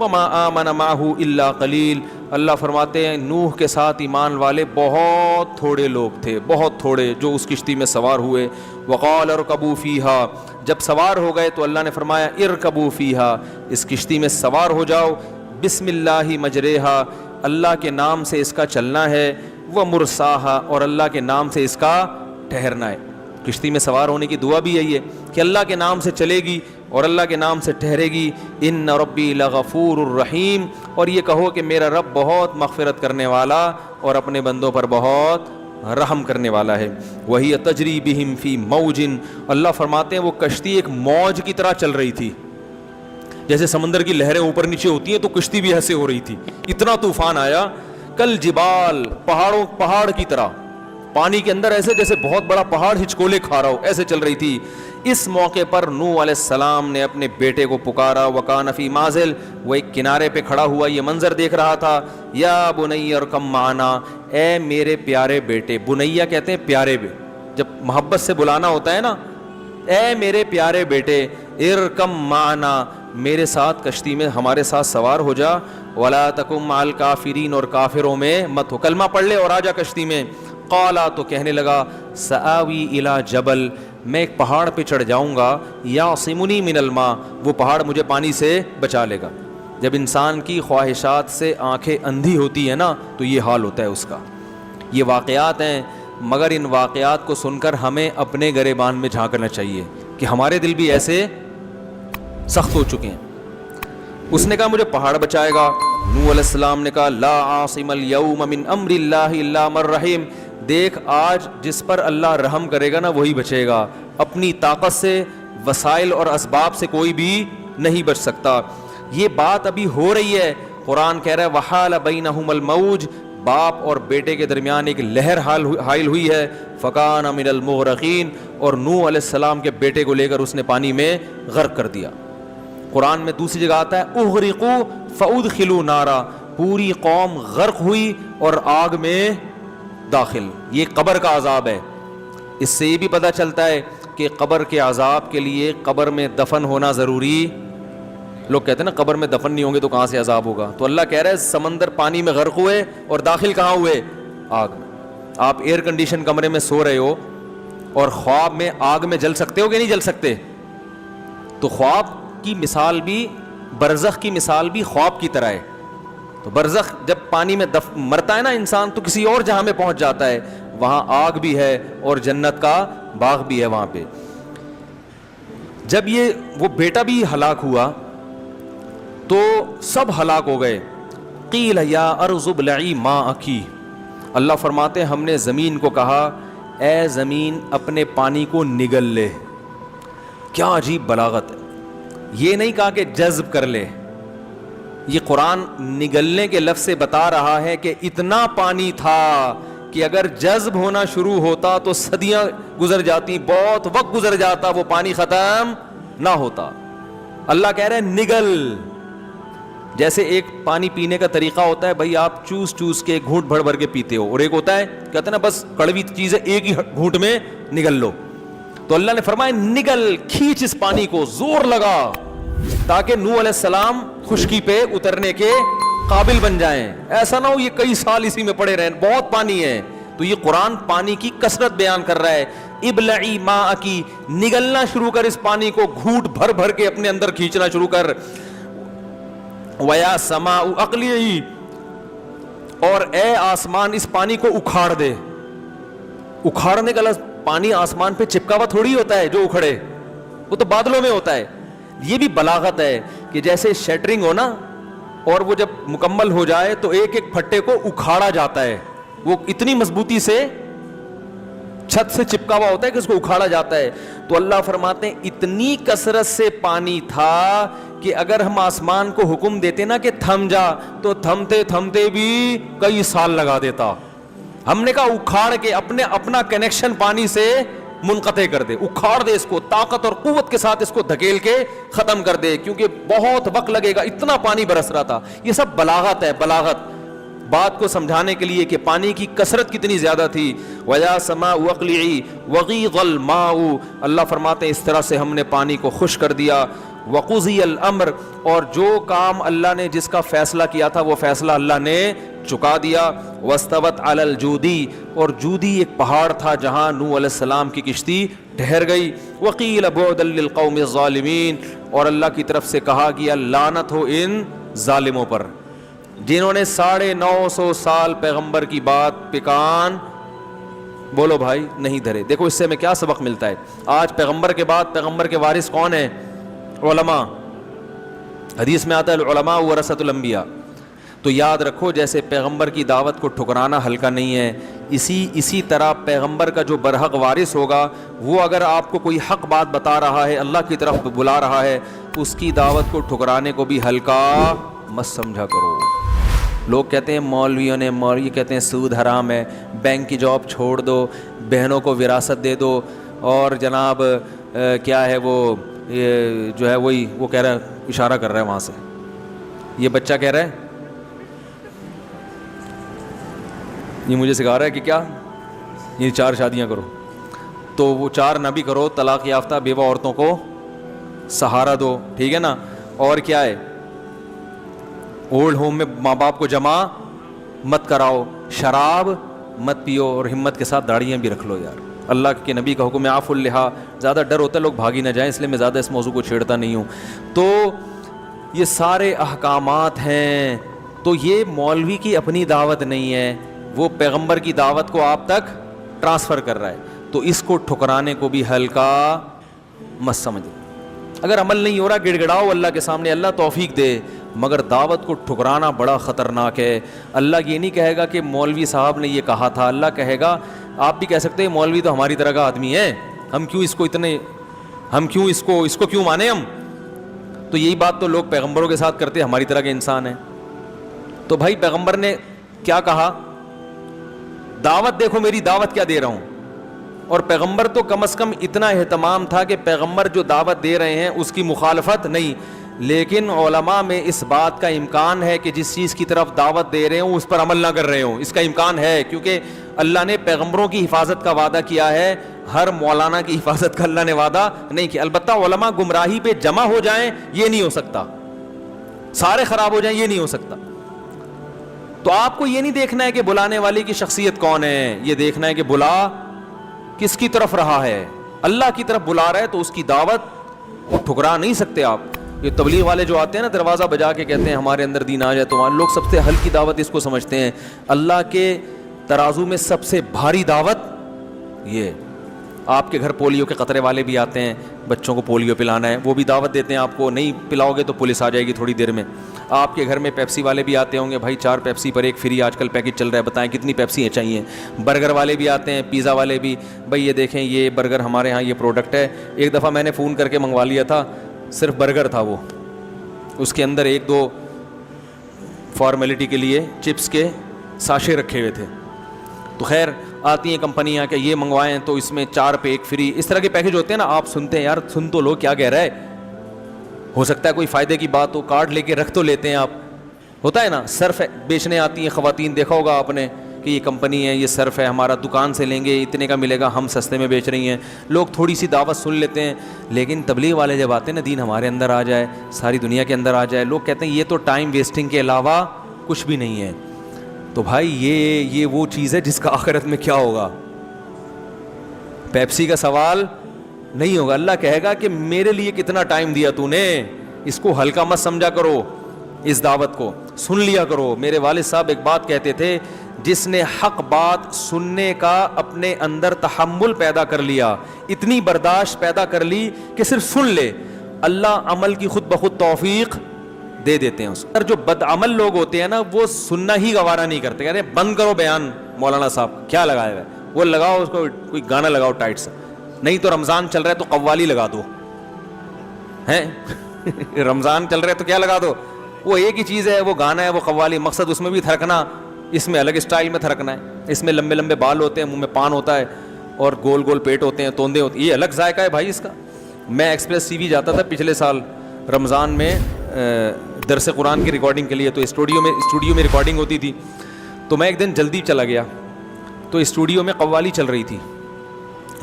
وَمَا آمَنَ مَعَهُ إِلَّا قَلِيلٌ, اللہ فرماتے ہیں نوح کے ساتھ ایمان والے بہت تھوڑے لوگ تھے, بہت تھوڑے جو اس کشتی میں سوار ہوئے. وَقَالَ ارْكَبُوا فِيهَا, جب سوار ہو گئے تو اللہ نے فرمایا ارْكَبُوا فِيهَا, اس کشتی میں سوار ہو جاؤ. بسم اللہ مجریہا, اللہ کے نام سے اس کا چلنا ہے. وَمُرْسَاہا, اور اللہ کے نام سے اس کا ٹھہرنا ہے. کشتی میں سوار ہونے کی دعا بھی یہی ہے کہ اللہ کے نام سے چلے گی اور اللہ کے نام سے ٹھہرے گی. ان ربی لغفور الرحیم, اور یہ کہو کہ میرا رب بہت مغفرت کرنے والا اور اپنے بندوں پر بہت رحم کرنے والا ہے. وہی تجری بہم فی موج, اللہ فرماتے ہیں وہ کشتی ایک موج کی طرح چل رہی تھی. جیسے سمندر کی لہریں اوپر نیچے ہوتی ہیں تو کشتی بھی ایسے ہو رہی تھی. اتنا طوفان آیا. کل جبال, پہاڑ کی طرح پانی کے اندر, ایسے جیسے بہت بڑا پہاڑ ہچکولے کھا رہا ہو, ایسے چل رہی تھی. اس موقع پر نوح علیہ السلام نے اپنے بیٹے کو پکارا. وکان فی مازل, وہ ایک کنارے پہ کھڑا ہوا یہ منظر دیکھ رہا تھا. یا بنی ارکم معنا, اے میرے پیارے بیٹے. بنیا کہتے ہیں پیارے, جب محبت سے بلانا ہوتا ہے نا, اے میرے پیارے بیٹے. ارکم معنا, میرے ساتھ کشتی میں ہمارے ساتھ سوار ہو جا. ولا تکم مع الکافرین, اور کافروں میں مت ہو, کلمہ پڑھ لے اور آ جا کشتی میں. قالا, تو کہنے لگا سآوی الی جبل, میں ایک پہاڑ پہ چڑھ جاؤں گا. یعصمنی من الماء, وہ پہاڑ مجھے پانی سے بچا لے گا. جب انسان کی خواہشات سے آنکھیں اندھی ہوتی ہیں نا تو یہ حال ہوتا ہے اس کا. یہ واقعات ہیں, مگر ان واقعات کو سن کر ہمیں اپنے گریبان میں جھانکنا چاہیے کہ ہمارے دل بھی ایسے سخت ہو چکے ہیں. اس نے کہا مجھے پہاڑ بچائے گا. نوح علیہ السلام نے کہا لا عاصم اليوم من امر اللہ الا من رحم, دیکھ آج جس پر اللہ رحم کرے گا نا وہی بچے گا. اپنی طاقت سے, وسائل اور اسباب سے کوئی بھی نہیں بچ سکتا. یہ بات ابھی ہو رہی ہے. قرآن کہہ رہا ہے وحال بینہم الموج, باپ اور بیٹے کے درمیان ایک لہر حائل ہوئی ہے. فکان من المغرقین, اور نوح علیہ السلام کے بیٹے کو لے کر اس نے پانی میں غرق کر دیا. قرآن میں دوسری جگہ آتا ہے اغرقوا فادخلوا نارا، پوری قوم غرق ہوئی اور آگ میں داخل. یہ قبر کا عذاب ہے. اس سے یہ بھی پتہ چلتا ہے کہ قبر کے عذاب کے لیے قبر میں دفن ہونا ضروری. لوگ کہتے ہیں نا قبر میں دفن نہیں ہوں گے تو کہاں سے عذاب ہوگا. تو اللہ کہہ رہا ہے سمندر پانی میں غرق ہوئے اور داخل کہاں ہوئے؟ آگ میں. آپ ایئر کنڈیشن کمرے میں سو رہے ہو اور خواب میں آگ میں جل سکتے ہو کہ نہیں جل سکتے؟ تو خواب کی مثال بھی، برزخ کی مثال بھی خواب کی طرح ہے. تو برزخ جب پانی میں مرتا ہے نا انسان تو کسی اور جہاں میں پہنچ جاتا ہے، وہاں آگ بھی ہے اور جنت کا باغ بھی ہے وہاں پہ. جب یہ وہ بیٹا بھی ہلاک ہوا تو سب ہلاک ہو گئے. قیل یا ارض ابلعی ماءکی، اللہ فرماتے ہیں ہم نے زمین کو کہا اے زمین اپنے پانی کو نگل لے. کیا عجیب بلاغت ہے. یہ نہیں کہا کہ جذب کر لے، یہ قرآن نگلنے کے لفظ سے بتا رہا ہے کہ اتنا پانی تھا کہ اگر جذب ہونا شروع ہوتا تو صدیاں گزر جاتی، بہت وقت گزر جاتا، وہ پانی ختم نہ ہوتا. اللہ کہہ رہے ہیں نگل. جیسے ایک پانی پینے کا طریقہ ہوتا ہے بھائی آپ چوس چوس کے گھونٹ بھر بھر کے پیتے ہو، اور ایک ہوتا ہے کہتے ہیں نا بس کڑوی چیز ہے ایک ہی گھونٹ میں نگل لو. تو اللہ نے فرمایا نگل، کھینچ اس پانی کو، زور لگا تاکہ نوح علیہ السلام خشکی پہ اترنے کے قابل بن جائیں. ایسا نہ ہو یہ کئی سال اسی میں پڑے رہیں، بہت پانی ہے. تو یہ قرآن پانی کی کثرت بیان کر رہا ہے. ابلعی ماءکی، نگلنا شروع کر اس پانی کو، گھونٹ بھر بھر کے اپنے اندر کھینچنا شروع کر. ویا سماء اقلعی، اور اے آسمان اس پانی کو اکھاڑ دے. اکھاڑنے کا لفظ، پانی آسمان پہ چپکا ہوا تھوڑی ہوتا ہے جو اکھڑے، وہ تو بادلوں میں ہوتا ہے. یہ بھی بلاغت ہے کہ جیسے شیٹرنگ ہو نا، اور وہ جب مکمل ہو جائے تو ایک ایک پھٹے کو اکھاڑا جاتا ہے. وہ اتنی مضبوطی سے چھت سے چپکا ہوا ہوتا ہے کہ اس کو اکھاڑا جاتا ہے. تو اللہ فرماتے ہیں اتنی کثرت سے پانی تھا کہ اگر ہم آسمان کو حکم دیتے نا کہ تھم جا، تو تھمتے تھمتے بھی کئی سال لگا دیتا. ہم نے کہا اکھاڑ کے اپنا کنیکشن پانی سے منقطع کر دے، اکھاڑ دے اس کو، طاقت اور قوت کے ساتھ اس کو دھکیل کے ختم کر دے، کیونکہ بہت وقت لگے گا. اتنا پانی برس رہا تھا. یہ سب بلاغت ہے، بلاغت بات کو سمجھانے کے لیے کہ پانی کی کثرت کتنی زیادہ تھی. وَيَا سَمَاءُ وَاقْلِعِي وَغِيضَ الْمَاءُ، اللہ فرماتے ہیں اس طرح سے ہم نے پانی کو خشک کر دیا. وَقُضِيَ الْأَمْرُ، اور جو کام اللہ نے جس کا فیصلہ کیا تھا وہ فیصلہ اللہ نے چکا دیا. وَاسْتَوَتْ عَلَى الْجُودِي، اور جودی ایک پہاڑ تھا جہاں نوح علیہ السلام کی کشتی ٹھہر گئی. وَقِيلَ بُعْدًا لِلْقَوْمِ الظَّالِمِينَ، اور اللہ کی طرف سے کہا گیا لعنت ہو ان ظالموں پر جنہوں نے 950 سال پیغمبر کی بات پہ کان بولو بھائی نہیں دھرے. دیکھو اس سے ہمیں کیا سبق ملتا ہے. آج پیغمبر کے بعد پیغمبر کے وارث کون ہیں؟ علماء. حدیث میں آتا ہے العلماء ورثۃ الانبیاء. تو یاد رکھو جیسے پیغمبر کی دعوت کو ٹھکرانا ہلکا نہیں ہے، اسی طرح پیغمبر کا جو برحق وارث ہوگا وہ اگر آپ کو کوئی حق بات بتا رہا ہے، اللہ کی طرف بلا رہا ہے، اس کی دعوت کو ٹھکرانے کو بھی ہلکا مت سمجھا کرو. لوگ کہتے ہیں مولویوں نے، مولوی کہتے ہیں سود حرام ہے، بینک کی جاب چھوڑ دو، بہنوں کو وراثت دے دو، اور جناب کیا ہے وہ جو ہے وہی وہ کہہ رہا ہے، اشارہ کر رہا ہے وہاں سے، یہ بچہ کہہ رہا ہے، یہ مجھے سکھا رہا ہے کہ کیا یہ 4 شادیاں کرو. تو وہ 4 نہ بھی کرو، طلاق یافتہ بیوہ عورتوں کو سہارا دو، ٹھیک ہے نا. اور کیا ہے، اولڈ ہوم میں ماں باپ کو جمع مت کراؤ، شراب مت پیو، اور ہمت کے ساتھ داڑیاں بھی رکھ لو. یار اللہ کے نبی کا حکم ہے عفو اللحا. زیادہ ڈر ہوتا ہے لوگ بھاگی نہ جائیں، اس لیے میں زیادہ اس موضوع کو چھیڑتا نہیں ہوں. تو یہ سارے احکامات ہیں. تو یہ مولوی کی اپنی دعوت نہیں ہے، وہ پیغمبر کی دعوت کو آپ تک ٹرانسفر کر رہا ہے. تو اس کو ٹھکرانے کو بھی ہلکا مت سمجھو. اگر عمل نہیں ہو رہا گڑ گڑاؤ اللہ کے سامنے، اللہ توفیق دے، مگر دعوت کو ٹھکرانا بڑا خطرناک ہے. اللہ یہ نہیں کہے گا کہ مولوی صاحب نے یہ کہا تھا، اللہ کہے گا، آپ بھی کہہ سکتے ہیں مولوی تو ہماری طرح کا آدمی ہے، ہم کیوں اس کو کیوں مانے ہم. تو یہی بات تو لوگ پیغمبروں کے ساتھ کرتے، ہماری طرح کے انسان ہیں. تو بھائی پیغمبر نے کیا کہا، دعوت دیکھو میری دعوت کیا دے رہا ہوں. اور پیغمبر تو کم از کم اتنا اہتمام تھا کہ پیغمبر جو دعوت دے رہے ہیں اس کی مخالفت نہیں. لیکن علماء میں اس بات کا امکان ہے کہ جس چیز کی طرف دعوت دے رہے ہوں اس پر عمل نہ کر رہے ہوں. اس کا امکان ہے, کیونکہ اللہ نے پیغمبروں کی حفاظت کا وعدہ کیا ہے, ہر مولانا کی حفاظت کا اللہ نے وعدہ نہیں کیا. البتہ علماء گمراہی پہ جمع ہو جائیں یہ نہیں ہو سکتا, سارے خراب ہو جائیں یہ نہیں ہو سکتا. تو آپ کو یہ نہیں دیکھنا ہے کہ بلانے والے کی شخصیت کون ہے, یہ دیکھنا ہے کہ بلا کس کی طرف رہا ہے. اللہ کی طرف بلا رہا ہے تو اس کی دعوت ٹھکرا نہیں سکتے آپ. یہ تبلیغ والے جو آتے ہیں نا دروازہ بجا کے کہتے ہیں ہمارے اندر دین آ جائے, تو لوگ سب سے ہلکی دعوت اس کو سمجھتے ہیں. اللہ کے ترازو میں سب سے بھاری دعوت یہ. آپ کے گھر پولیو کے قطرے والے بھی آتے ہیں, بچوں کو پولیو پلانا ہے, وہ بھی دعوت دیتے ہیں آپ کو, نہیں پلاؤ گے تو پولیس آ جائے گی تھوڑی دیر میں. آپ کے گھر میں پیپسی والے بھی آتے ہوں گے, بھائی 4 پیپسی پر 1 فری آج کل پیکج چل رہا ہے, بتائیں کتنی پیپسی چاہیے. برگر والے بھی آتے ہیں, پیزا والے بھی, بھائی یہ دیکھیں یہ برگر ہمارے ہاں یہ پروڈکٹ ہے. ایک دفعہ میں نے فون کر کے منگوا لیا تھا, صرف برگر تھا وہ, اس کے اندر 1-2 فارمیلٹی کے لیے چپس کے ساشے رکھے ہوئے تھے. تو خیر آتی ہیں کمپنیاں کہ یہ منگوائیں تو اس میں 4 پہ 1 فری, اس طرح کے پیکج ہوتے ہیں نا. آپ سنتے ہیں یار, سن تو لو کیا کہہ رہا ہے, ہو سکتا ہے کوئی فائدے کی بات ہو, کارڈ لے کے رکھ تو لیتے ہیں آپ. ہوتا ہے نا, صرف بیچنے آتی ہیں خواتین, دیکھا ہوگا آپ نے کہ یہ کمپنی ہے, یہ صرف ہے ہمارا, دکان سے لیں گے اتنے کا ملے گا, ہم سستے میں بیچ رہی ہیں. لوگ تھوڑی سی دعوت سن لیتے ہیں, لیکن تبلیغ والے جب آتے ہیں نا, دین ہمارے اندر آ جائے, ساری دنیا کے اندر آ جائے, لوگ کہتے ہیں یہ تو ٹائم ویسٹنگ کے علاوہ کچھ بھی نہیں ہے. تو بھائی یہ وہ چیز ہے جس کا آخرت میں کیا ہوگا. پیپسی کا سوال نہیں ہوگا. اللہ کہے گا کہ میرے لیے کتنا ٹائم دیا تو نے, اس کو ہلکا مت سمجھا کرو, اس دعوت کو سن لیا کرو. میرے والد صاحب ایک بات کہتے تھے, جس نے حق بات سننے کا اپنے اندر تحمل پیدا کر لیا, اتنی برداشت پیدا کر لی کہ صرف سن لے, اللہ عمل کی خود بخود توفیق دے دیتے ہیں اس کو. جو بد عمل لوگ ہوتے ہیں نا, وہ سننا ہی گوارا نہیں کرتے, کہتے ہیں بند کرو بیان, مولانا صاحب کیا لگایا ہوا ہے, وہ لگاؤ اس کو کوئی گانا لگاؤ ٹائٹ سا, نہیں تو رمضان چل رہا ہے تو قوالی لگا دو ہیں رمضان چل رہا ہے تو کیا لگا دو, وہ ایک ہی چیز ہے, وہ گانا ہے, وہ قوالی. مقصد اس میں بھی تھرکنا, اس میں الگ اسٹائل میں تھرکنا ہے. اس میں لمبے لمبے بال ہوتے ہیں, منہ میں پان ہوتا ہے, اور گول گول پیٹ ہوتے ہیں, توندے ہوتے ہیں, یہ الگ ذائقہ ہے بھائی اس کا. میں ایکسپریس ٹی وی جاتا تھا پچھلے سال رمضان میں درس قرآن کی ریکارڈنگ کے لیے, تو اسٹوڈیو میں ریکارڈنگ ہوتی تھی. تو میں ایک دن جلدی چلا گیا, تو اسٹوڈیو میں قوالی چل رہی تھی,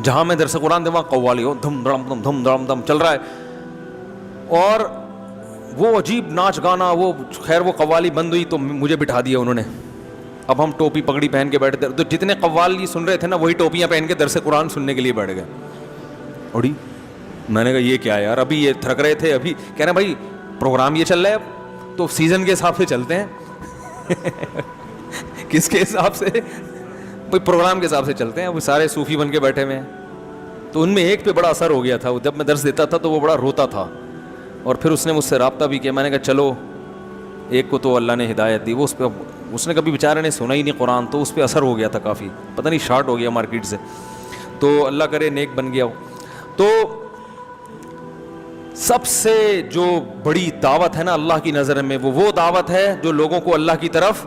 جہاں میں درس قرآن دے وہاں قوالی ہو دھم دھڑم دھم دھم دھڑم دھم چل رہا ہے, اور وہ عجیب ناچ گانا. وہ خیر وہ قوالی بند ہوئی تو مجھے بٹھا دیا انہوں نے. اب ہم ٹوپی پگڑی پہن کے بیٹھے, تو جتنے قوالی سن رہے تھے نا, وہی ٹوپیاں پہن کے درس قرآن سننے کے لیے بیٹھ گئے. اڑی میں نے کہا یہ کیا ہے یار, ابھی یہ تھرک رہے تھے, ابھی کہہ رہے ہیں بھائی پروگرام یہ چل رہا ہے, اب تو سیزن کے حساب سے چلتے ہیں کس کے حساب سے, بھائی پروگرام کے حساب سے چلتے ہیں. وہ سارے صوفی بن کے بیٹھے ہوئے ہیں. تو ان میں ایک پہ بڑا اثر ہو گیا تھا, جب میں درس دیتا تھا تو وہ بڑا روتا تھا, اور پھر اس نے مجھ سے رابطہ بھی کیا. میں نے کہا چلو, ایک کو تو اللہ نے ہدایت دی, وہ اس نے کبھی بیچارے نے سنا ہی نہیں قرآن, تو اس پہ اثر ہو گیا تھا کافی, پتہ نہیں شارٹ ہو گیا مارکیٹ سے, تو اللہ کرے نیک بن گیا ہو. تو سب سے جو بڑی دعوت ہے نا اللہ کی نظر میں, وہ دعوت ہے جو لوگوں کو اللہ کی طرف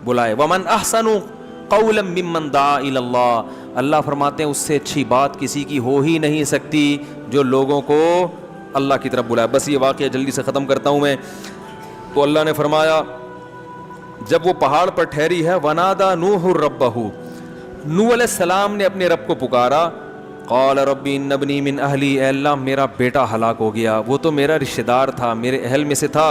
بلائے. وَمَنْ أَحْسَنُ قَوْلًا مِّمَّنْ دَعَا إِلَى اللَّهِ, اللہ فرماتے ہیں اس سے اچھی بات کسی کی ہو ہی نہیں سکتی جو لوگوں کو اللہ کی طرف بلائے. بس یہ واقعہ جلدی سے ختم کرتا ہوں میں. تو اللہ نے فرمایا جب وہ پہاڑ پر ٹھہری ہے, وَنَادَى نُوحٌ رَبَّهُ, نوح علیہ السلام نے اپنے رب کو پکارا. قال رب ان ابنی من اہلی, اے اللہ میرا بیٹا ہلاک ہو گیا, وہ تو میرا رشتہ دار تھا, میرے اہل میں سے تھا,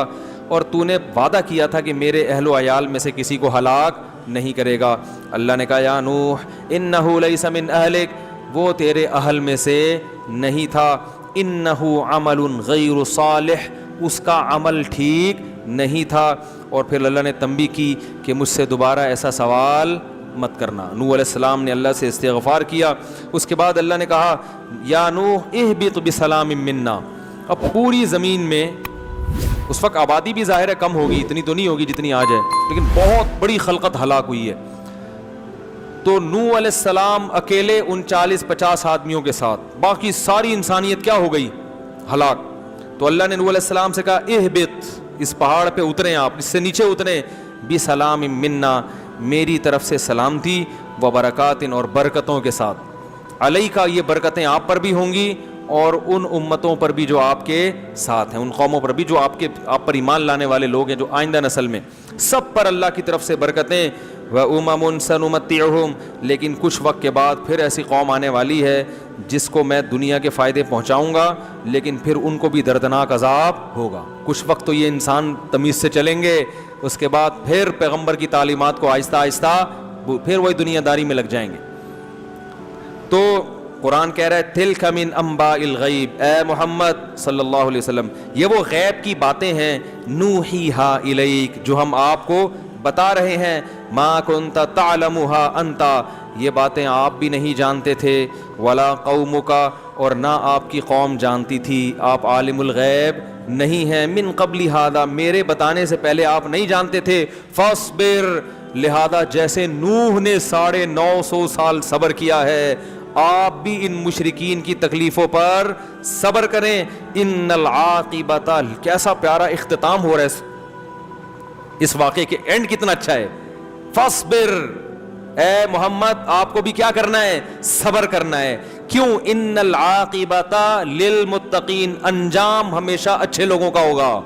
اور تو نے وعدہ کیا تھا کہ میرے اہل و عیال میں سے کسی کو ہلاک نہیں کرے گا. اللہ نے کہا یا نوح انہ لیس من اہلک, وہ تیرے اہل میں سے نہیں تھا, انہ عمل غیر صالح, اس کا عمل ٹھیک نہیں تھا. اور پھر اللہ نے تنبیہ کی کہ مجھ سے دوبارہ ایسا سوال مت کرنا. نوح علیہ السلام نے اللہ سے استغفار کیا. اس کے بعد اللہ نے کہا یا نوح اہبط بسلام منا. اب پوری زمین میں اس وقت آبادی بھی ظاہر ہے کم ہوگی, اتنی تو نہیں ہوگی جتنی آج ہے, لیکن بہت بڑی خلقت ہلاک ہوئی ہے. تو نوح علیہ السلام اکیلے ان 40-50 آدمیوں کے ساتھ, باقی ساری انسانیت کیا ہو گئی, ہلاک. تو اللہ نے نوح علیہ السلام سے کہا اہبط, اس پہاڑ پہ اتریں, آپ اس سے نیچے اتریں, بسلام منا, میری طرف سے سلام تھی, و برکات, اور برکتوں کے ساتھ. علیکا, یہ برکتیں آپ پر بھی ہوں گی, اور ان امتوں پر بھی جو آپ کے ساتھ ہیں, ان قوموں پر بھی جو آپ پر ایمان لانے والے لوگ ہیں, جو آئندہ نسل میں, سب پر اللہ کی طرف سے برکتیں. وَأُمَمٌ سَنُمَتِّعُهُمْ, لیکن کچھ وقت کے بعد پھر ایسی قوم آنے والی ہے جس کو میں دنیا کے فائدے پہنچاؤں گا, لیکن پھر ان کو بھی دردناک عذاب ہوگا. کچھ وقت تو یہ انسان تمیز سے چلیں گے, اس کے بعد پھر پیغمبر کی تعلیمات کو آہستہ آہستہ پھر وہی دنیا داری میں لگ جائیں گے. تو قرآن کہہ رہا ہے تلک من انباء الغیب, اے محمد صلی اللہ علیہ وسلم یہ وہ غیب کی باتیں ہیں, نوحیہا الیک, جو ہم آپ کو بتا رہے ہیں, ما کنت تعلمھا انت, یہ باتیں آپ بھی نہیں جانتے تھے, ولا قومک, اور نہ آپ کی قوم جانتی تھی, آپ عالم الغیب نہیں ہیں, من قبل ھذا, میرے بتانے سے پہلے آپ نہیں جانتے تھے, فاصبر, لہذا جیسے نوح نے 950 سال صبر کیا ہے, آپ بھی ان مشرکین کی تکلیفوں پر صبر کریں. ان العاقبۃ, کیسا پیارا اختتام ہو رہا ہے اس واقعے کے, اینڈ کتنا اچھا ہے. فاصبر, اے محمد آپ کو بھی کیا کرنا ہے, صبر کرنا ہے. کیوں؟ ان العاقبۃ للمتقین, انجام ہمیشہ اچھے لوگوں کا ہوگا.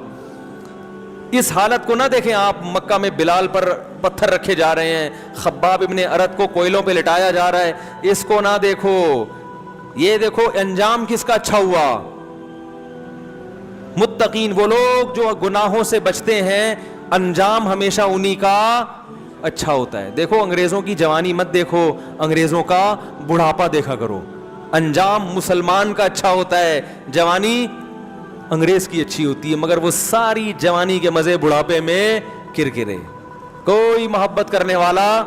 اس حالت کو نہ دیکھیں آپ, مکہ میں بلال پر پتھر رکھے جا رہے ہیں, خباب ابن ارت کو کوئلوں پہ لٹایا جا رہا ہے, اس کو نہ دیکھو, یہ دیکھو انجام کس کا اچھا ہوا. متقین وہ لوگ جو گناہوں سے بچتے ہیں, انجام ہمیشہ انہی کا اچھا ہوتا ہے. دیکھو انگریزوں کی جوانی مت دیکھو, انگریزوں کا بڑھاپا دیکھا کرو. انجام مسلمان کا اچھا ہوتا ہے, جوانی انگریز کی اچھی ہوتی ہے, مگر وہ ساری جوانی کے مزے بڑھاپے میں کرکرے. کوئی محبت کرنے والا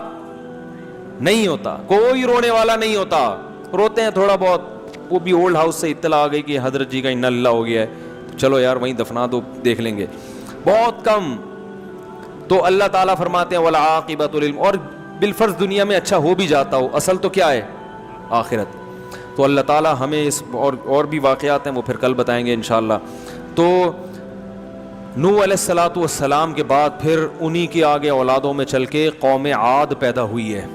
نہیں ہوتا, کوئی رونے والا نہیں ہوتا. روتے ہیں تھوڑا بہت, وہ بھی اولڈ ہاؤس سے اطلاع آ گئی کہ حضرت جی کا انا اللہ ہو گیا ہے, چلو یار وہیں دفنا دو, دیکھ لیں گے, بہت کم. تو اللہ تعالیٰ فرماتے ہیں والعاقبۃ للم, اور بالفرض دنیا میں اچھا ہو بھی جاتا ہو, اصل تو کیا ہے, آخرت. تو اللہ تعالیٰ ہمیں اس اور بھی واقعات ہیں, وہ پھر کل بتائیں گے انشاءاللہ. تو نوح علیہ الصلاۃ والسلام کے بعد پھر انہی کے آگے اولادوں میں چل کے قوم عاد پیدا ہوئی ہے,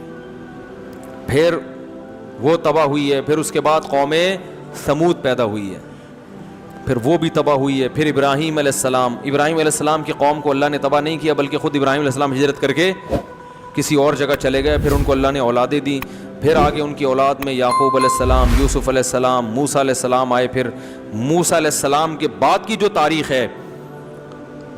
پھر وہ تباہ ہوئی ہے. پھر اس کے بعد قوم ثمود پیدا ہوئی ہے, پھر وہ بھی تباہ ہوئی ہے. پھر ابراہیم علیہ السلام کی قوم کو اللہ نے تباہ نہیں کیا, بلکہ خود ابراہیم علیہ السلام ہجرت کر کے کسی اور جگہ چلے گئے, پھر ان کو اللہ نے اولادیں دیں. پھر آگے ان کی اولاد میں یعقوب علیہ السلام, یوسف علیہ السلام, موسیٰ علیہ السلام آئے. پھر موسیٰ علیہ السلام کے بعد کی جو تاریخ ہے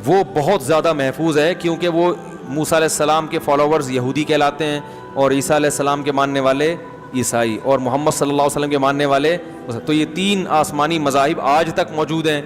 وہ بہت زیادہ محفوظ ہے, کیونکہ وہ موسیٰ علیہ السلام کے فالوورز یہودی کہلاتے ہیں, اور عیسیٰ علیہ السلام کے ماننے والے عیسائی, اور محمد صلی اللہ علیہ وسلم کے ماننے والے. تو یہ 3 آسمانی مذاہب آج تک موجود ہیں.